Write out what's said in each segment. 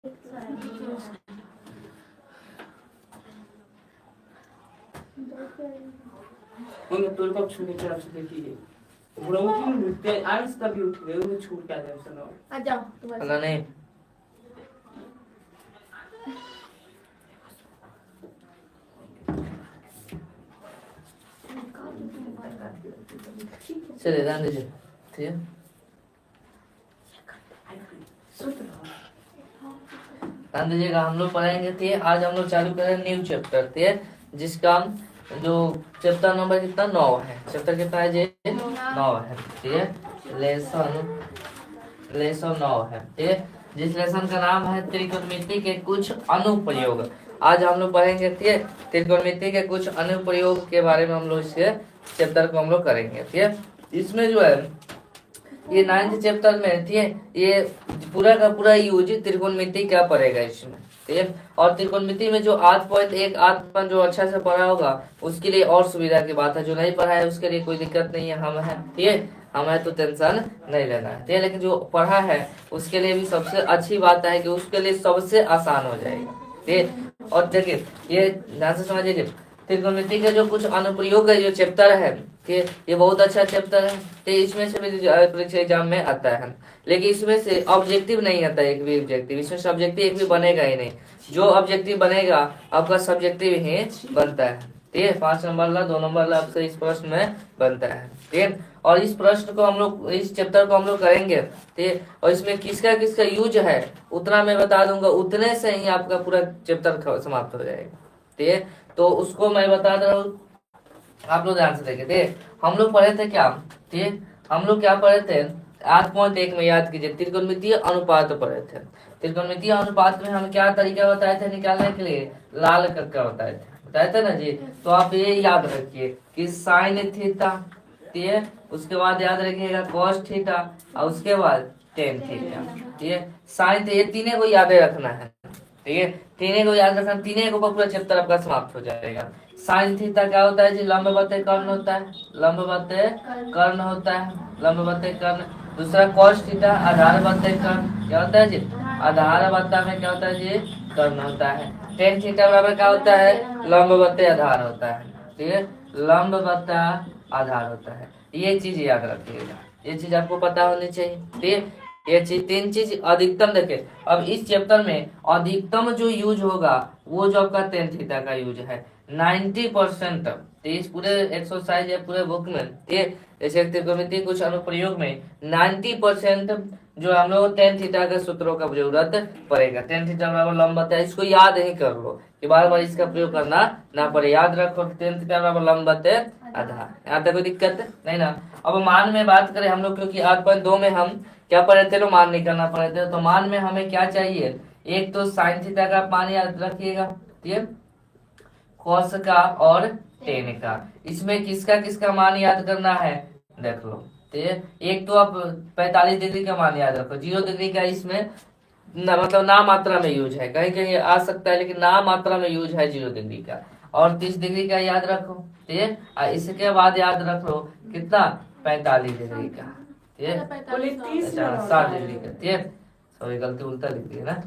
उन तो कब छूने की आपसे देखिए बुरा क्यों नृत्य आज तभी उठ गए उन्हें छूट क्या जाए सुनो आ जाओ तुम्हारे नहीं चले रहने दीजिए ठीक है ध्यान दीजिएगा। हम लोग पढ़ाएंगे थे आज हम लोग चालू करें न्यू चैप्टर थे जिसका जो चैप्टर नंबर कितना 9 है। चैप्टर कितना है जी 9 है ठीक है। लेसन 9 है ठीक है। जिस लेसन का नाम है त्रिकोणमिति के कुछ अनुप्रयोग। आज हम लोग पढ़ेंगे ठीक है त्रिकोणमिति के कुछ अनुप्रयोग के बारे में हम लोग इसके चैप्टर को हम लोग करेंगे ठीक है। इसमें जो है ये 9th चैप्टर में ठीक है ये पूरा का पूरा यूज त्रिकोणमिति क्या पड़ेगा इसमें ठीक है। और त्रिकोणमिति में जो 8.1 8 जो अच्छा से पढ़ा होगा उसके लिए और सुविधा की बात है। जो नहीं पढ़ा है उसके लिए कोई दिक्कत नहीं है। हम है ठीक है हमें तो टेंशन नहीं लेना है ठीक है। लेकिन जो पढ़ा है उसके लिए भी सबसे अच्छी बात है कि उसके लिए सबसे आसान हो जाएगा ठीक है। और देखिए ये ध्यान से समझिए त्रिकोणमिति के जो कुछ अनुप्रयोग है जो चैप्टर है ठीक ये बहुत अच्छा चैप्टर है तो इसमें से भी परीक्षा एग्जाम में आता है। लेकिन इसमें से ऑब्जेक्टिव नहीं आता एक भी ऑब्जेक्टिव। इसमें सब्जेक्टिव एक भी बनेगा ही नहीं। जो ऑब्जेक्टिव बनेगा आपका सब्जेक्टिव ही बनता है ठीक है। 5 नंबर ला 2 नंबर ला आपसे इस प्रश्न में बनता है ठीक है। और इस प्रश्न को हम लोग इस चैप्टर को हम लोग करेंगे ठीक है। और इसमें किसका किसका यूज है उतना मैं बता दूंगा उतने से ही आपका पूरा चैप्टर समाप्त हो जाएगा ठीक है। तो उसको मैं बता दे रहा हूँ आप लोग ध्यान से देखे थे। हम लोग पढ़े थे क्या ठीक हम लोग क्या पढ़े थे 8.1 में याद कीजिए त्रिकोणमितीय अनुपात पढ़े थे। त्रिकोणमितीय अनुपात में हम क्या तरीका बताए थे निकालने के लिए लाल कक्का बताए थे ना जी। तो आप ये याद रखिए कि साइन थीटा ठीक है उसके बाद याद रखिएगा कॉस थीटा और उसके बाद टेन थीटा ठीक है। साइन ये तीनों को याद रखना है ठीक है। तीनों को याद रखना तीनों को पूरा चैप्टर आपका समाप्त हो जाएगा। साइन थीटा क्या होता है जी लंबवत कर्ण होता है। लंबवत कर्ण होता है लंबवत कर्ण। दूसरा कॉस थीटा आधारवत कर्ण क्या होता है जी आधारवत्ता में क्या होता है जी कर्ण होता है। टेन थीटा बराबर क्या होता है लंबवत आधार होता है ठीक है। लंबवत आधार होता है। ये चीज याद रखिएगा ये चीज आपको पता होनी चाहिए ठीक है। ये चीज 3 चीज अधिकतम देखे। अब इस चैप्टर में अधिकतम जो यूज होगा वो जो आपका टेन थीटा का यूज है 90%। तो इस पूरे एक्सरसाइज या पूरे बुक में ये जैसे त्रिकोणमिति कुछ अनुप्रयोग में 90% जो हम लोग टेन थीटा के सूत्रों का जरूरत पड़ेगा। टेन थीटा बराबर लंबवत है इसको याद ही कर लो कि बार बार इसका प्रयोग करना ना पड़े। याद रखो टेन थीटा बराबर लंबवत आधार। यहाँ तक कोई दिक्कत नहीं ना। अब मान में बात करें हम लोग क्योंकि 8.2 में हम क्या पढ़े थे तो मान निकालना पड़े थे। तो मान में हमें क्या चाहिए एक तो साइन थीटा का मान याद रखिएगा ठीक है कॉस का और टेन का। इसमें किसका किसका मान याद करना है देख लो ठीक है। एक तो आप 45 डिग्री का मान याद रखो 0 डिग्री का इसमें मतलब ना मात्रा में यूज है कहीं कहीं आ सकता है लेकिन ना मात्रा में यूज है 0 डिग्री का। और 30 डिग्री का याद रखो ठीक है। और इसके बाद याद रख लो कितना 45 डिग्री का ठीक है। अच्छा 60 डिग्री का ठीक है। सॉरी गलती उल्टा लिख दी है ना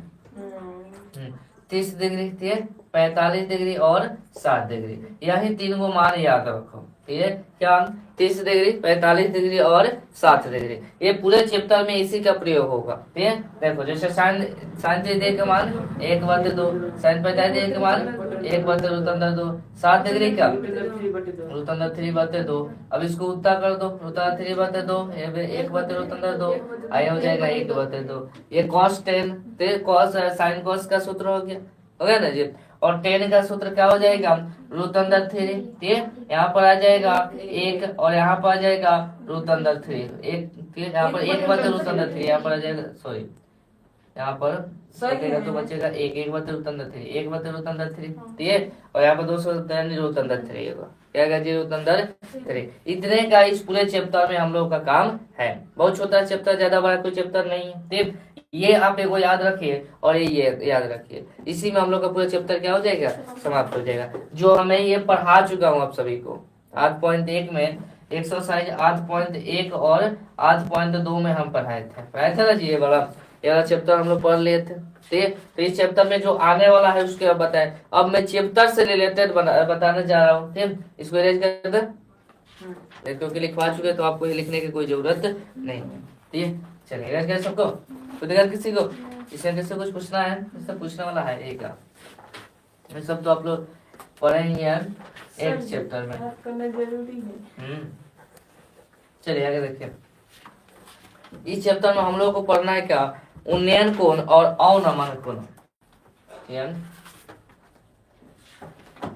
30 डिग्री ठीक है 45 डिग्री और 60 डिग्री यही 3 को मान याद रखो ठीक है। क्या 30 डिग्री 45 डिग्री और 60 डिग्री ये पूरे चैप्टर में इसी का प्रयोग होगा ठीक है। देखो जैसे साइन 30 डिग्री का मान 1/2 साइन 45 डिग्री का मान 1/√2 60 डिग्री का √3/2। अब इसको उल्टा कर दो √3/2 1/√2 आया हो जाएगा 1/2। ये cos 10 cos साइन cos का सूत्र हो गया ना जी। और टेन का सूत्र क्या हो जाएगा √3 ठीक है। यहाँ पर आ जाएगा 1 और यहाँ पर आ जाएगा √3 एक यहाँ पर 1/√3 यहाँ पर आ जाएगा सॉरी यहाँ पर बचेगा तो बचेगा 1/√3 1/√3 ठीक है। और यहाँ पर 2√3 क्या √3 इतने का इस पूरे चैप्टर में हम लोग का काम है। बहुत छोटा चैप्टर ज्यादा बड़ा कोई चैप्टर नहीं है ठीक। ये आप एक याद रखिए और ये याद रखिए इसी में हम लोग का पूरा चैप्टर क्या हो जाएगा समाप्त हो जाएगा। जो हमें ये पढ़ा चुका हूँ आप सभी को 8.1 में एक्सरसाइज 8.1 और 8.2 में हम पढ़ाए थे ना जी ये वाला ये वाला चैप्टर हम लोग पढ़ लिए थे। ठीक है, तो इस चैप्टर में जो आने वाला है उसके अब बताए। अब मैं चैप्टर से रिलेटेड बताने जा रहा हूँ। ठीक, इसको इरेज कर दे क्योंकि लिखवा चुके तो आपको ये लिखने की कोई जरूरत नहीं है। ठीक है, चलिए इरेज कर सबको। खुद अगर किसी को इसमें किसी कुछ पूछना है, इससे पूछने वाला है एक ये सब तो आप लोग पढ़ेंगे यार एक चैप्टर में करना जरूरी है। चलिए आगे देखिए। इस चैप्टर में हम लोग को पढ़ना है क्या, उन्नयन कोण और अवनमन कोण।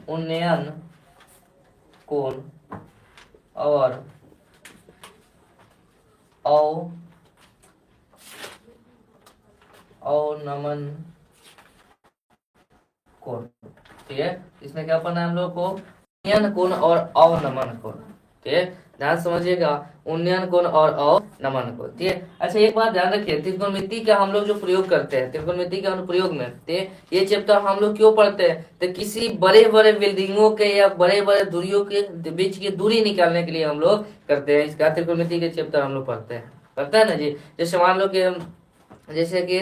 उन्नयन कोण और अवनमन कोण। ठीक है, इसमें क्या पढ़ना है हम लोग को, उन्नयन कोण और अवनमन कोण। ठीक है, ध्यान समझिएगा, उन्नयन कोण और अवनमन कोण। ठीक है, अच्छा एक बात ध्यान रखिए, त्रिकोणमिति का हम लोग जो प्रयोग करते हैं, त्रिकोणमिति के अनुप्रयोग में, ये चैप्टर हम लोग क्यों पढ़ते हैं, तो किसी बड़े बड़े बिल्डिंगों के या बड़े बड़े दूरियों के बीच की दूरी निकालने के लिए हम लोग करते हैं। इसका त्रिकोणमिति के चैप्टर हम लोग पढ़ते हैं, पढ़ता है ना जी। जैसे मान लो कि जैसे कि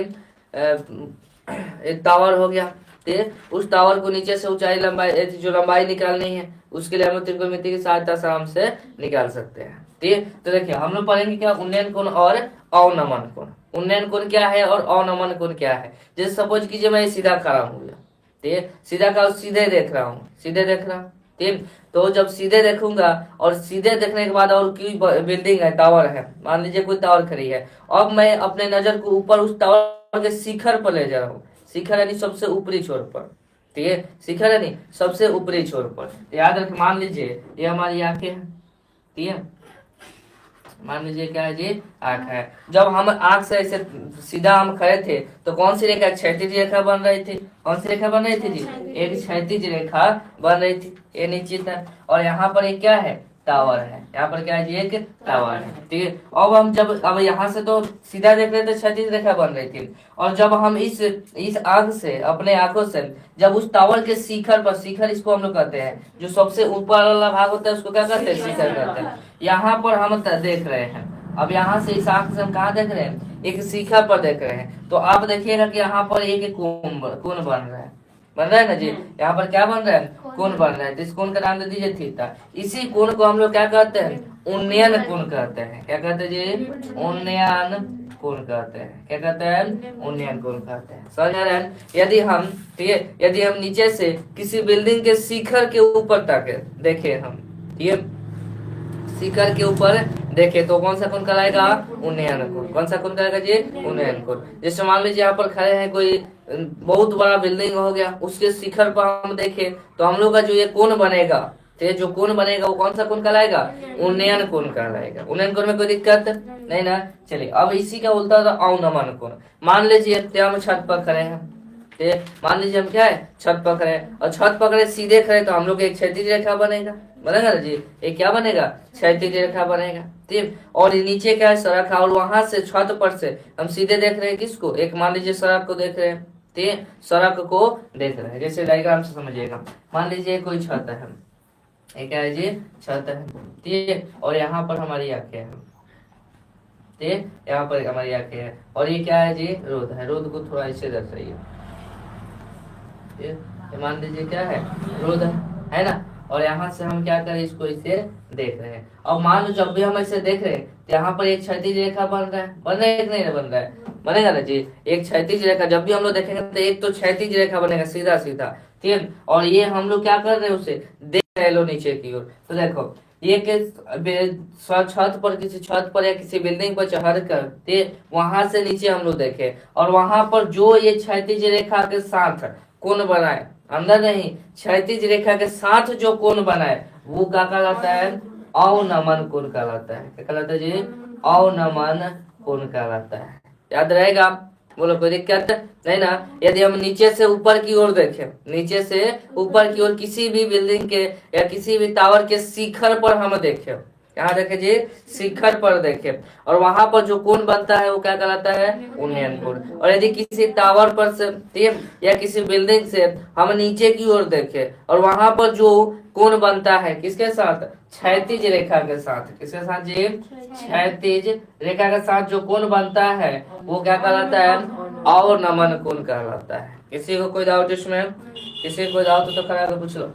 एक टावर हो गया, ठीक, उस टावर को नीचे से ऊंचाई लंबाई जो लंबाई निकालनी है उसके लिए हम लोग त्रिकोणमिति की सहायता से आराम से निकाल सकते हैं। ठीक, तो देखिए हम लोग पढ़ेंगे क्या, उन्नयन कोण और अवनमन कोण। उन्नयन कोण क्या है और अवनमन कोण क्या है। जैसे सपोज कीजिए मैं सीधा खड़ा हूँ, ठीक, सीधा का सीधे देख रहा हूँ, सीधे देख रहा हूँ। ठीक, तो जब सीधे देखूंगा और सीधे देखने के बाद और कोई बिल्डिंग है, टावर है, मान लीजिए कोई टावर खड़ी है, अब मैं अपने नजर को ऊपर उस टावर के शिखर पर ले जा रहा हूँ। शिखर यानी सबसे ऊपरी छोर पर, ठीक है, शिखर यानी सबसे ऊपरी छोर पर। याद रख, मान लीजिए ये हमारी आंखें हैं, ठीक है, मान लीजिए क्या है जी, आंख है। जब हम आंख से ऐसे सीधा हम खड़े थे तो कौन सी रेखा, क्षैतिज रेखा बन रही थी। कौन सी रेखा बन रही थी जी, एक क्षैतिज रेखा बन रही थी, ये निश्चित है। और यहाँ पर एक क्या है, टावर है, यहाँ पर क्या है जी, एक टावर है। ठीक है, अब हम जब अब यहाँ से तो सीधा देख रहे थे, क्षैतिज रेखा बन रही थी, और जब हम इस आंख से, अपने आंखों से जब उस टावर के शिखर पर, शिखर इसको हम लोग कहते हैं, जो सबसे ऊपर वाला भाग होता है उसको क्या कहते हैं, शिखर कहते हैं। यहाँ पर हम देख रहे हैं, अब यहाँ से इस आंख से हम कहाँ देख रहे हैं, एक शिखर पर देख रहे हैं। तो आप देखिएगा कि यहाँ पर एक कोण बन रहा है, बन रहा है ना जी, यहाँ पर क्या बन रहा है, कोण बन रहा है। तो इस कोण का नाम दे दीजिए थीटा। इसी कोण को हम लोग क्या कहते हैं, उन्नयन कोण कहते हैं। क्या कहते हैं जी, उन्नयन कोण कहते हैं। क्या कहते हैं, उन्नयन कोण कहते हैं। समझ आ रहा है। यदि हम, ठीक है, यदि हम नीचे से किसी बिल्डिंग के शिखर के ऊपर तक देखे हम, ठीक है, शिखर के ऊपर देखे तो कौन सा कोण कहलाएगा, उन्नयन कोण। कौन सा कोण कहलाएगा जी, उन्नयन कोण। जैसे मान लीजिए यहाँ पर खड़े हैं, कोई बहुत बड़ा बिल्डिंग हो गया, उसके शिखर पर हम देखे तो हम लोग का जो ये कोण बनेगा, तो जो कोण बनेगा वो कौन सा कोण कहलाएगा, उन्नयन कोण कहलाएगा। उन्नयन कोण में कोई दिक्कत नहीं ना। चलिए अब इसी का उल्टा था अवनमन कोण। मान लीजिए हम छत पर खड़े हैं, मान लीजिए हम क्या है, छत पकड़े, और छत पकड़े सीधे खड़े तो हम लोग एक क्षैतिज रेखा बनेगा, बनेगा ना जी, एक क्या बनेगा, क्षैतिज रेखा बनेगा। ठीक, और नीचे क्या है, सड़क है, और वहां से छत पर से हम सीधे देख रहे हैं किसको, एक मान लीजिए सड़क को देख रहे हैं, ठीक, सड़क को देख रहे हैं। जैसे डायग्राम से समझिएगा, मान लीजिए कोई छत है, ये क्या है जी, छत है, ठीक, और यहाँ पर हमारी आंखें हैं, ठीक, यहाँ पर हमारी आंखें हैं, और ये क्या है जी, रोड है। रोड को थोड़ा ऐसे दर्शाइए, मान लीजिए क्या है, रोड है ना, और यहाँ से हम क्या करें, इसको इसे देख रहे हैं। अब मान लो जब भी हम ऐसे देख रहे हैं तो यहाँ पर एक क्षैतिज रेखा बन रहा है, बन रहा है कि नहीं बन रहा है, बनेगा ना जी, एक क्षैतिज रेखा। जब भी हम लोग देखेंगे तो एक तो क्षैतिज रेखा बनेगा सीधा सीधा, ठीक, और ये हम लोग क्या कर रहे हैं, उसे देख रहे लो नीचे की ओर। तो देखो ये छत पर, किसी छत पर या किसी बिल्डिंग पर चढ़ कर वहां से नीचे हम लोग देखे, और वहां पर जो ये क्षैतिज रेखा के साथ कोण बनाए, अंदर नहीं, क्षैतिज रेखा के साथ जो कोण बनाए वो क्या कहलाता है, अवनमन कोण कहलाता है। क्या कहलाता है जी, अवनमन कोण कहलाता है। याद रहेगा, बोलो कोई दिक्कत नहीं ना। यदि हम नीचे से ऊपर की ओर देखें, नीचे से ऊपर की ओर किसी भी बिल्डिंग के या किसी भी टावर के शिखर पर हम देखें, यहाँ देखे जी, शिखर पर देखे, और वहां पर जो कोण बनता है वो क्या कहलाता है, उन्नयन कोण। और यदि किसी टावर पर से या किसी बिल्डिंग से हम नीचे की ओर देखे और वहां पर जो कोण बनता है किसके साथ, क्षैतिज रेखा के साथ, किसके साथ जी, क्षैतिज रेखा के साथ जो कोण बनता है वो क्या कहलाता है, अवनमन कोण कहलाता है। किसी को कोई डाउट इसमें, किसी को कोई डाउट तो खड़ा पूछ लो,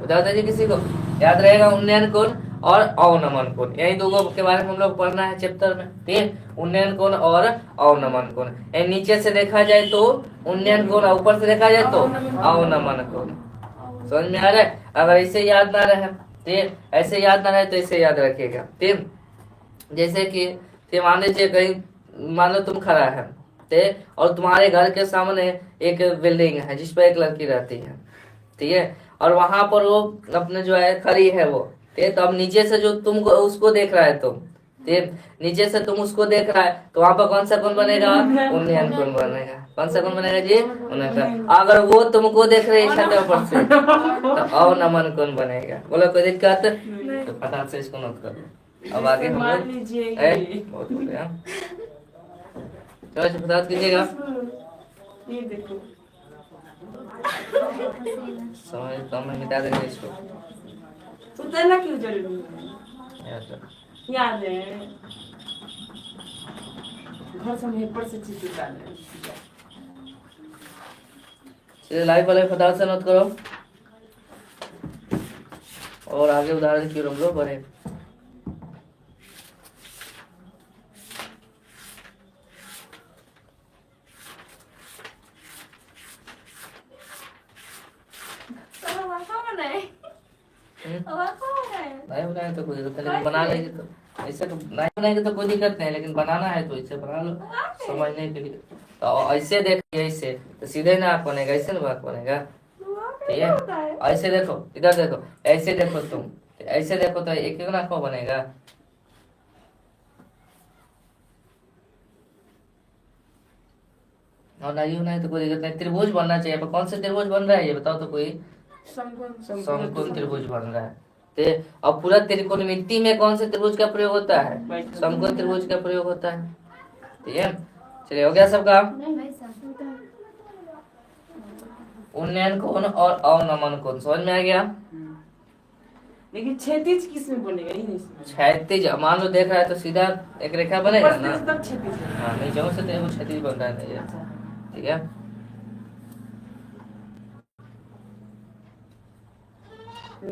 बता दीजिए किसी को। याद रहेगा उन्नयन कोण और अवनमन कोण, यही दो के बारे में हम लोग पढ़ना है चैप्टर में, ठीक है। उन्नयन कोण और अवनमन कोण, नीचे से देखा जाए तो उन्नयन कोण, ऊपर से देखा जाए तो अवनमन कोण। समझ में आ रहा है। अगर ऐसे याद ना रहे, ठीक, ऐसे याद ना रहे तो ऐसे याद रखिएगा, ठीक। जैसे कि मान लीजिए कहीं, मान लो तुम खड़ा है, ठीक, और तुम्हारे घर के सामने एक बिल्डिंग है जिस पर एक लड़की रहती है, ठीक है, और वहां पर वो अपने जो है खड़ी है वो, ठीक। तो अब नीचे से जो तुम उसको देख रहा है तुम, ठीक, नीचे से तुम उसको देख रहा है तो वहां पर कौन सा कोण बनेगा, उन्नयन कोण बनेगा। कौन सा कोण बनेगा जी, उन्नयन। अगर वो तुमको देख रही है छत पर से तो अवनमन कोण बनेगा। बोलो कोई दिक्कत, तो फटाक से इसको नोट कर लो। अब आगे हम लोग बहुत हो गया, चलो फटाक कीजिएगा। ये देखो समय कम है, मिटा देंगे इसको। उतरना क्यों जरूरी है, याद रखो। याद है घर से हम पर से चीज निकाल रहे हैं। चलिए लाइव वाले फटाक से नोट करो और आगे उदाहरण की हम लोग बढ़े। नहीं बनाए तो कोई दिक्कत नहीं, बना लेंगे तो ऐसे तो नहीं बनाएंगे तो कोई दिक्कत नहीं, लेकिन बनाना है तो इसे बना लो समझने के लिए। तो ऐसे देखिए, ऐसे तो सीधे ना आप बनेगा, ऐसे ना बात बनेगा, ठीक है। ऐसे देखो, इधर देखो, ऐसे देखो तुम, ऐसे देखो तो एक एक ना को बनेगा। और नहीं बनाए तो कोई दिक्कत नहीं, त्रिभुज बनना चाहिए। पर कौन सा त्रिभुज बन रहा है ये बताओ तो कोई, समकोण त्रिभुज बन रहा है। ते अब पूरा त्रिकोणमिति में कौन से त्रिभुज का प्रयोग होता है, समकोण त्रिभुज का प्रयोग होता है, ठीक है। चलिए हो गया सबका। उन्नयन कोण और अवनमन कोण समझ में आ गया। लेकिन क्षैतिज किस में बनेगा, ही नहीं समझ। क्षैतिज मान लो देख रहा है तो सीधा एक रेखा बनेगा ना, तब क्षैतिज है। हाँ नहीं जो से त्रिभुज क्षैतिज बन रहा है नहीं है, ठीक है।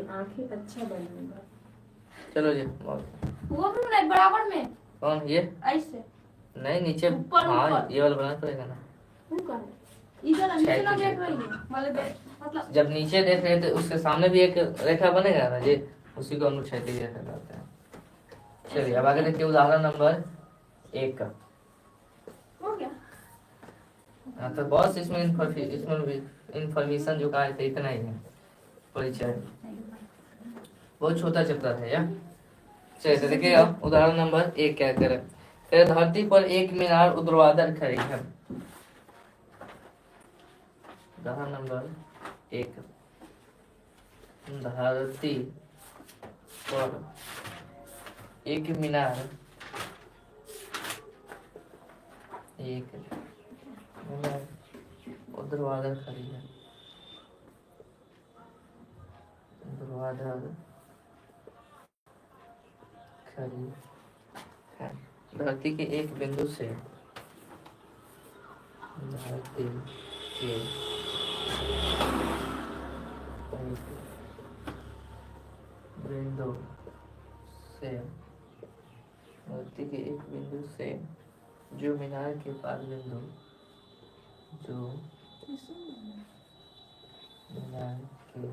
आंखें अच्छा बनेगा। चलो जी वो भी बनाए बराबर में, कौन ये, ऐसे नहीं नीचे, ऊपर हाँ ऊपर। ये वाला बनाना पड़ेगा ना। इधर नीचे ना क्षैतिज देख रही है मतलब जब नीचे देख रहे थे उसके सामने भी एक रेखा बनेगा ना जी, उसी को हम लोग क्षैतिज रेखा कहते हैं। चलिए अब आगे देखिए उदाहरण नंबर 1 का। हो गया। हाँ तो बस इसमें इंफॉर्मेशन जो कहा थे इतना ही है, परिचय बहुत छोटा चैप्टर है यार। चलिए तो देखिए अब उदाहरण नंबर 1 क्या करें। धरती पर एक मीनार ऊर्ध्वाधर खड़ी है। उदाहरण नंबर 1, धरती पर एक मीनार, एक मीनार ऊर्ध्वाधर खड़ी है, ऊर्ध्वाधर खड़ी है। धरती के एक बिंदु से, धरती के एक बिंदु से, धरती के एक बिंदु से जो मीनार के पाद बिंदु, जो मीनार के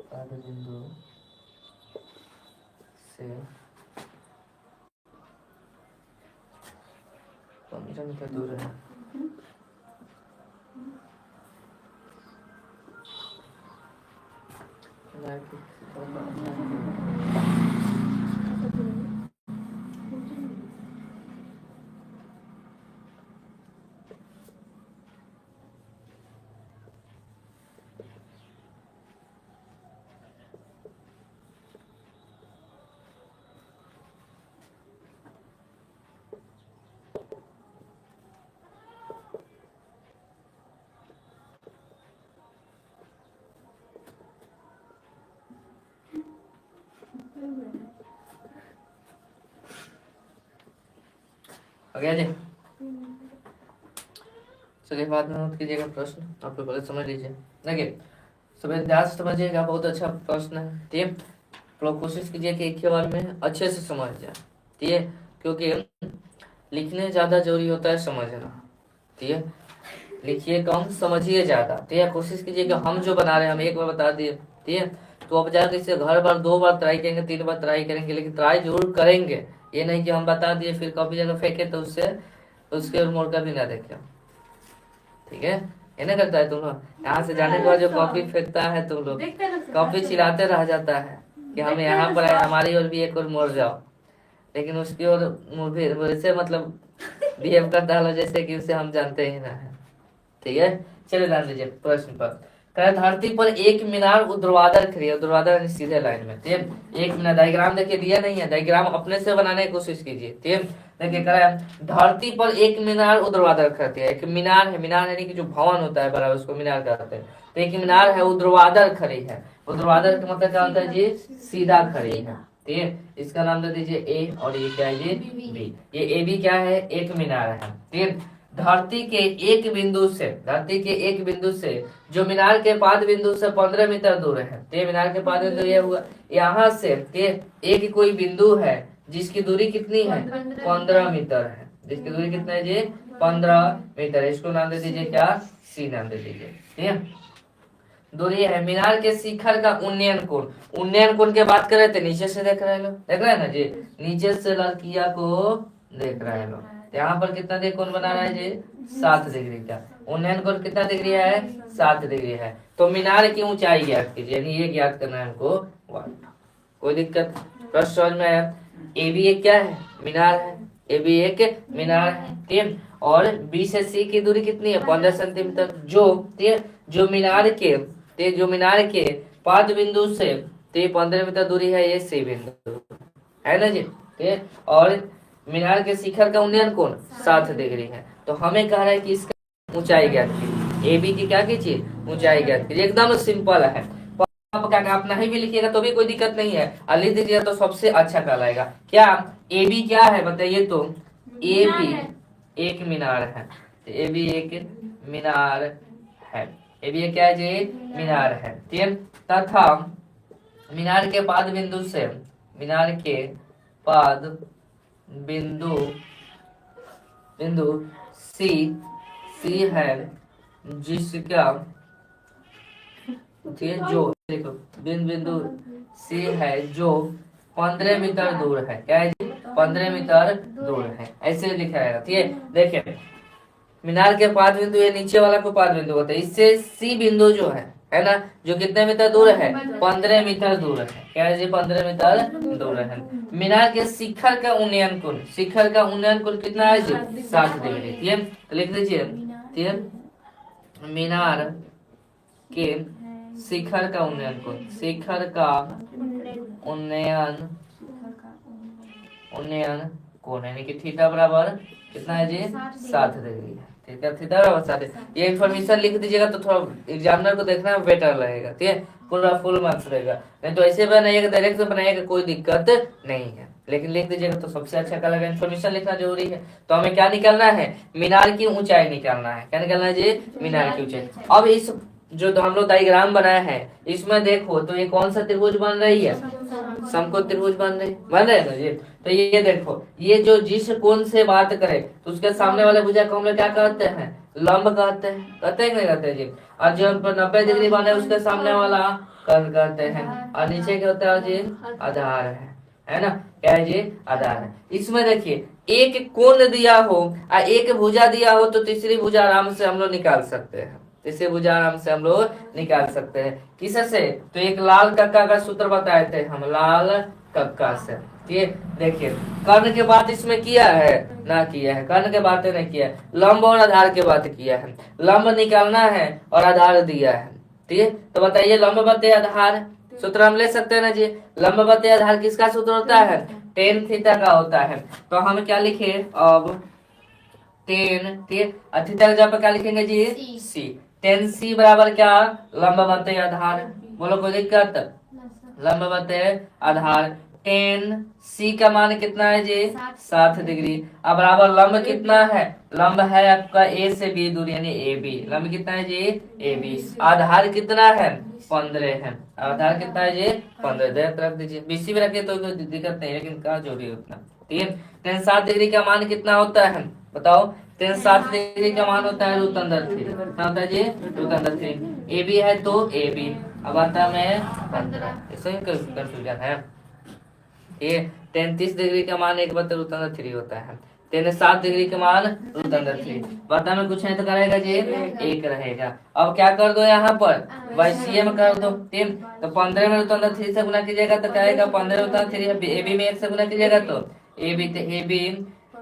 पाद बिंदु से 15 मीटर दूर है। मीनार के हो गया जी। चलिए बाद में नोट कीजिएगा प्रश्न, आप लोग पहले समझ लीजिए। देखिए सुबह ध्यान से समझिएगा, बहुत अच्छा प्रश्न है। ठीक है, आप लोग कोशिश कीजिए कि एक ही बार में अच्छे से समझ जाए। ठीक है, क्योंकि लिखने ज्यादा जरूरी होता है समझना। ठीक है, लिखिए कम समझिए ज्यादा। ठीक है, कोशिश कीजिए कि हम जो बना रहे हैं हम एक बार बता दिए। ठीक है, तो अब जाकर इसे घर बार 2 बार ट्राई करेंगे, 3 बार ट्राई करेंगे, लेकिन ट्राई जरूर करेंगे। ये नहीं कि हम बता दिए फिर कॉपी जगह फेंके तो उससे उसके और मोड़ कर भी ना देखे। ठीक है, ये ना करता है तुम लोग, यहाँ से जाने के बाद जो कॉपी फेंकता है तुम लोग, देखते हैं ना कॉपी चिल्लाते रह जाता है कि हम यहाँ पर आए, हमारी ओर भी एक और मोड़ जाओ, लेकिन उसकी ओर वैसे मतलब बिहेव करता है जैसे कि उसे हम जानते ही ना है। ठीक है, चलिए ध्यान दीजिए प्रश्न पर। कहे धरती पर एक मीनार ऊर्ध्वाधर खड़ी है, ऊर्ध्वाधर यानी सीधे लाइन में। ठीक है, एक मीनार, डायग्राम देखिए दिया नहीं है, डायग्राम अपने से बनाने की कोशिश कीजिए। ठीक है, देखिए कह रहा है धरती पर एक मीनार ऊर्ध्वाधर खड़ी है। एक मीनार है, मीनार यानी कि जो भवन होता है बड़ा, उसको मीनार कहते हैं। तो एक मीनार है ऊर्ध्वाधर खड़ी है। ऊर्ध्वाधर का मतलब क्या होता है जी? सीधा खड़ी है। ठीक है, इसका नाम दे दीजिए ए, और ये क्या है जी? बी। ये ए बी क्या है? एक मीनार है। ठीक है, धरती के एक बिंदु से, धरती के एक बिंदु से जो मीनार के पाद बिंदु से 15 मीटर दूर है। तो मीनार के पाद बिंदु ये हुआ, यहाँ से एक कोई बिंदु है जिसकी दूरी कितनी है? 15 मीटर है। जिसकी दूरी कितना है जी? 15 मीटर। इसको नाम दे दीजिए क्या? सी नाम दे दीजिए। ठीक है, दूरी है। मीनार के शिखर का उन्नयन कोण, उन्नयन कोण की बात कर रहे थे, नीचे से देख रहे लोग, देख रहे हैं ना जी? नीचे से लड़किया को देख रहे हैं लोग। यहाँ पर कितना डिग्री कोण बना रहा है जी? 7 डिग्री का। उन्नयन कोण कितना डिग्री है? 7 डिग्री है। तो मीनार की ऊंचाई ज्ञात कीजिए, यानी ये ज्ञात करना है हमको। कोई दिक्कत? प्रश्न समझ में आया? ए भी एक क्या है? मीनार है। ए भी एक मीनार है। ठीक है, और बी से सी की दूरी कितनी है? 15 सेंटीमीटर। जो मीनार के पाद बिंदु से 15 मीटर दूरी है, ये सी बिंदु है ना जी? ठीक है, और मीनार के शिखर का उन्नयन कोण 7 डिग्री है। तो हमें कह रहा है कि इसका ऊंचाई ज्ञात कीजिए। ए बी की क्या कीजिए? ऊंचाई ज्ञात कीजिए। एकदम सिंपल है, आप क्या आप नहीं भी लिखिएगा तो भी कोई दिक्कत नहीं है, और लिख दीजिएगा तो सबसे अच्छा कहलाएगा। क्या ए बी क्या है बताइए तो? ए बी एक मीनार है। ए बी एक मीनार है। ए बी क्या है जी? मीनार है। ठीक है, तथा मीनार के पाद बिंदु से, मीनार के पाद बिंदु सी है जिसका, ठीक है, जो देखो बिंदु सी है जो 15 मीटर दूर है। क्या है जी? 15 मीटर दूर है, ऐसे लिखा है। ठीक है, देखिए मीनार के पाद बिंदु, ये नीचे वाला को पाद बिंदु होता है, इससे सी बिंदु जो है ना, जो कितने मीटर दूर है? 15 मीटर दूर है। क्या है जी? 15 मीटर दूर है। मीनार के शिखर का उन्नयन कोण, शिखर का उन्नयन कोण कितना है जी? 7 डिग्री। ठीक है, तो लिख लीजिए। ठीक है, मीनार के शिखर का उन्नयन कोण, शिखर का उन्नयन कोण यानी कि थीटा बराबर कितना है जी? 7 डिग्री है। ठीक है, थीटा बराबर 7। ये इन्फॉर्मेशन लिख दीजिएगा तो थोड़ा एग्जामिनर को देखना में बेटर लगेगा। ठीक है, पूरा फुल मार्क्स रहेगा। नहीं तो ऐसे बनाइएगा, डायरेक्ट बनाइएगा, कोई दिक्कत नहीं है, लेकिन लिख दीजिएगा तो सबसे अच्छा लगेगा। इन्फॉर्मेशन लिखना जरूरी है। तो हमें क्या निकालना है? मीनार की ऊंचाई निकालना है। क्या निकालना है जी? मीनार की ऊंचाई। अब इस जो तो हम लोग डायग्राम बनाया है, इसमें देखो तो ये कौन सा त्रिभुज बन रही है? समकोण त्रिभुज बन रहे ना जी? तो ये देखो, ये जो जिस कोण से बात करे तो उसके सामने वाले भुजा को हम लोग क्या कहते हैं? लंब कहते हैं। कहते हैं कि नहीं कहते जी? और जो 90 डिग्री बने उसके सामने वाला कर्ण कहते हैं, और नीचे क्या होता है जी? आधार है ना? क्या है जी? आधार है। इसमें देखिए एक कोण दिया हो और एक भुजा दिया हो तो तीसरी भुजा आराम से हम लोग निकाल सकते हैं। तीसरी भुजा आराम से हम लोग निकाल सकते हैं। किससे? तो एक लाल कक्का का सूत्र बताए थे हम, लाल कक्का से। ठीक है, देखिए कर्ण के बात इसमें किया है ना? किया है। कर्ण के बातें नहीं किया है, लंब और आधार के बात किया है। लंब निकालना है और आधार दिया है। ठीक है, तो बताइए लंब बटे आधार सूत्र हम ले सकते हैं ना जी? लंब बटे आधार किसका सूत्र होता है? tan थीटा का होता है। तो हम क्या लिखे अब? tan, ठीक है, थीटा की जगह पर क्या लिखेंगे जी? सी। tan सी बराबर क्या? लंब बटे आधार। बोलो कोई दिक्कत? लंब बटे आधार। टेन सी का मान कितना है जी 7 7 डिग्री। अब बराबर लंब कितना है, लंब है आपका ए से बी दूर यानी ए बी, लंब कितना है जी ए बी। आधार कितना है 15 है, आधार कितना है जी 15 दे रख दीजिए, बीसी में रखिए तो कोई दिक्कत नहीं, लेकिन कहा जो भी उतना ठीक है। टेन 7 डिग्री का मान कितना होता है बताओ, टेन 7 डिग्री का मान होता है रूट अंडर 3, क्या होता है जी रूट अंडर 3। ए बी है तो ए बी, अब आता है 15, इसमें कंफ्यूजन है ये। टेन 30 डिग्री का मान 1/√3 होता है, टेन 7 डिग्री का मान √3। बता में कुछ नहीं तो करेगा जी एक रहेगा। अब क्या कर दो यहाँ पर YCM कर दो 3, तो 15 में √3 से गुना कीजिएगा तो क्या आएगा 15√3, ए बी में 1 से गुना कीजिएगा तो ए बी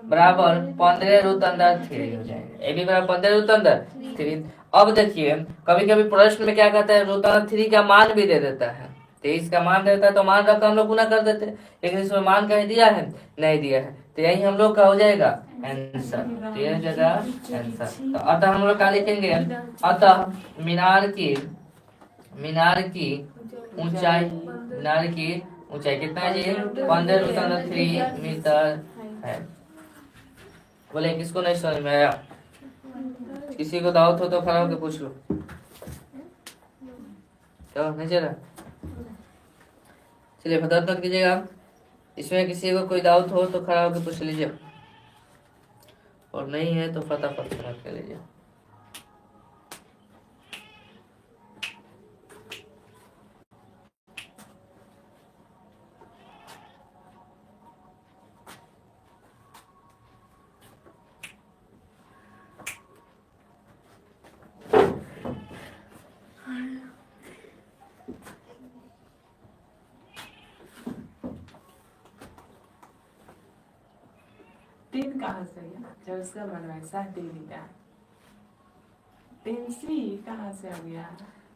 बराबर 15√3 हो जाएगा, ए बी बराबर 15√3। अब देखिए कभी कभी प्रश्न में क्या कहता है √3 का मान भी दे देता है, 23 का मान देता है तो मान रखकर हम लोग गुना कर देते हैं, लेकिन इसमें मान कहीं दिया है नहीं दिया है, तो यही हम लोग का हो जाएगा आंसर, तो यह जगह आंसर। तो अतः हम लोग क्या लिखेंगे, अतः मीनार की ऊंचाई कितना है जी 15√3 मीटर है। बोले किसको नहीं समझ में आया, किसी को दावत हो तो खड़ा होकर पूछ लो, क्या नहीं चला चलिए फटाफट मत कीजिएगा, इसमें किसी को कोई डाउट हो तो खड़ा होकर पूछ लीजिए, और नहीं है तो फटाफट समझ कर लीजिए। तीन कहाँ से गया जब उसका मन है 7 डिग्री का, 3C कहाँ से आ गया।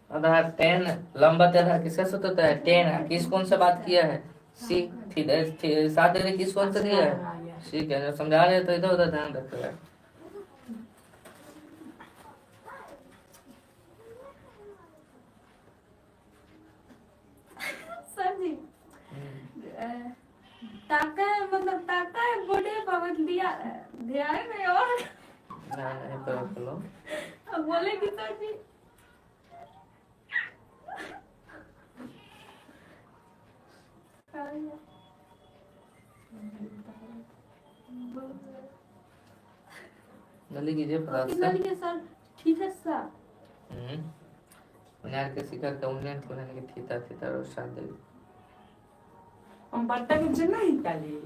आधार 10 लंबा तेरा किसका सूत्र होता है 10, किस कौन सा बात किया है सी 7 डिग्री किस कौन सा दिया है, ठीक है समझा रहे तो इधर उधर ध्यान रखते हैं। सर जी ताका है, मतलब ताका है बड़े पावन दिया ध्यान में और नहीं बोलो अब बोले कि सर जी जल्दी कीजिए फटाफट कितना से। लिखे सर, ठीक है सर। मीनार के शिखर का उन्नयन होने की थीता और 7 डिग्री। हम बट्टा के जना ही काली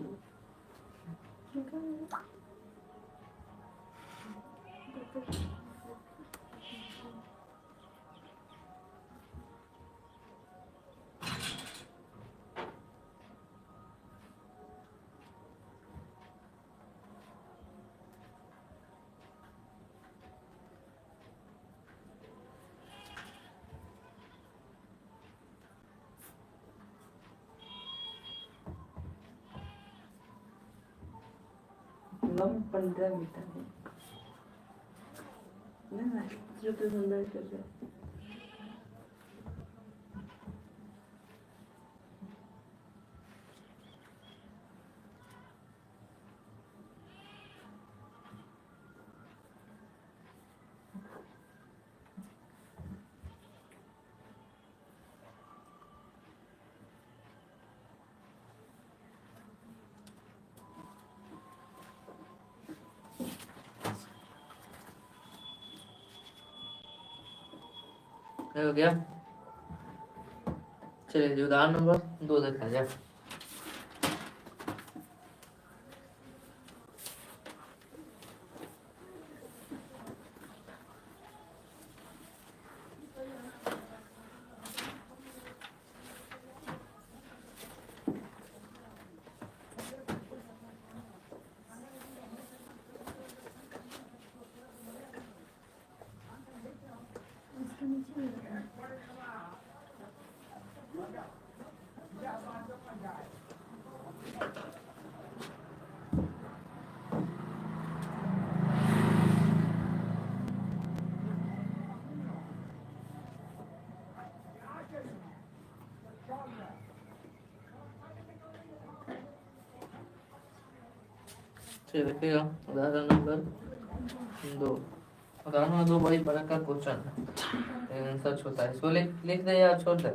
लंब 15 मीटर है ना, जो तो सुंदर कर रहे हैं। हो गया, चलिए उदाहरण नंबर 2 देखा जाए। चलिए देखिएगा उदाहरण नंबर 2। उदाहरण नंबर 2 बड़ी बड़ा का क्वेश्चन है, आंसर छोटा है, इसको लिख दे या छोड़ दे,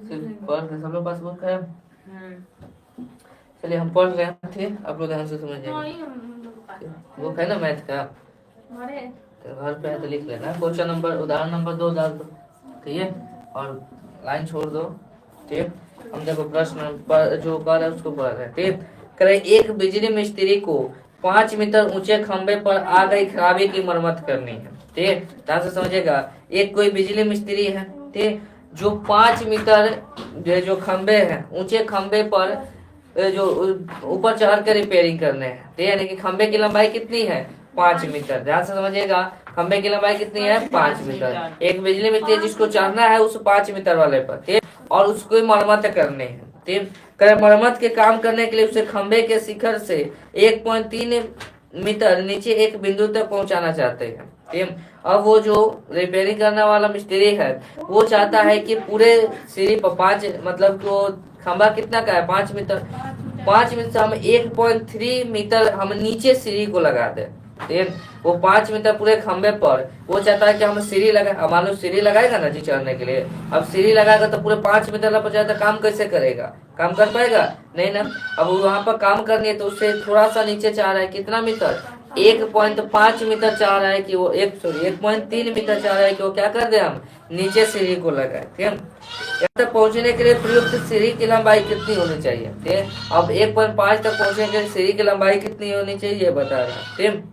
सिर्फ पढ़ के सब लोग पास बुक है। चलिए हम पढ़ रहे थे, आप लोग ध्यान से समझिए। बुक है ना मैथ का, तो घर पे है तो लिख लेना। क्वेश्चन नंबर उदाहरण नंबर 2 डाल दो, ठीक है, और लाइन छोड़ दो, ठीक। हम देखो प्रश्न पर जो कर है उसको पढ़ रहे हैं, ठीक। करे एक बिजली मिस्त्री को 5 मीटर ऊंचे खंबे पर आ गई खराबी की मरम्मत करनी है, ठीक। ध्यान से समझिएगा, एक कोई बिजली मिस्त्री है, ठीक, जो 5 मीटर जो खंबे हैं ऊंचे खंबे पर जो ऊपर चढ़ कर रिपेयरिंग करने हैं, ठीक है। यानी कि खंबे की लंबाई कितनी है 5 मीटर। ध्यान से समझिएगा, खंबे की लंबाई कितनी है 5 मीटर। एक बिजली मिस्त्री जिसको चढ़ना है उस 5 मीटर वाले पर, ठीक, और उसको मरम्मत करने हैं, ठीक। मरम्मत के काम करने के लिए उसे खंबे के शिखर से 1.3 मीटर नीचे एक बिंदु तक पहुंचाना चाहते हैं, ठीक। अब वो जो रिपेयरिंग करने वाला मिस्त्री है वो चाहता है कि पूरे सीढ़ी पर 5 मतलब कि वो खंबा कितना का है 5 मीटर, 5 मीटर से हम 1.3 मीटर हम नीचे सीढ़ी को लगा दे, ठीक। वो 5 मीटर पूरे खंबे पर वो चाहता है कि हम सीढ़ी लगाए। अब मान लो सीढ़ी लगाएगा ना जी चढ़ने के लिए, अब सीढ़ी लगाएगा तो पूरे 5 मीटर पर जाता काम कैसे करेगा, काम कर पाएगा नहीं ना। अब वहां पर काम करनी है तो उससे थोड़ा सा नीचे चाह रहा है, कितना मीटर 1.5 मीटर चाह रहा है कि वो 1.3 मीटर चाह रहा है कि वो क्या कर दे हम नीचे सीढ़ी को लगाए, ठीक है। यहाँ तक पहुंचने के लिए प्रयुक्त सीढ़ी की लंबाई कितनी होनी चाहिए, ठीक। अब 1.5 तक पहुंचने के लिए सीढ़ी की लंबाई कितनी होनी चाहिए ये बता रहा है, ठीक।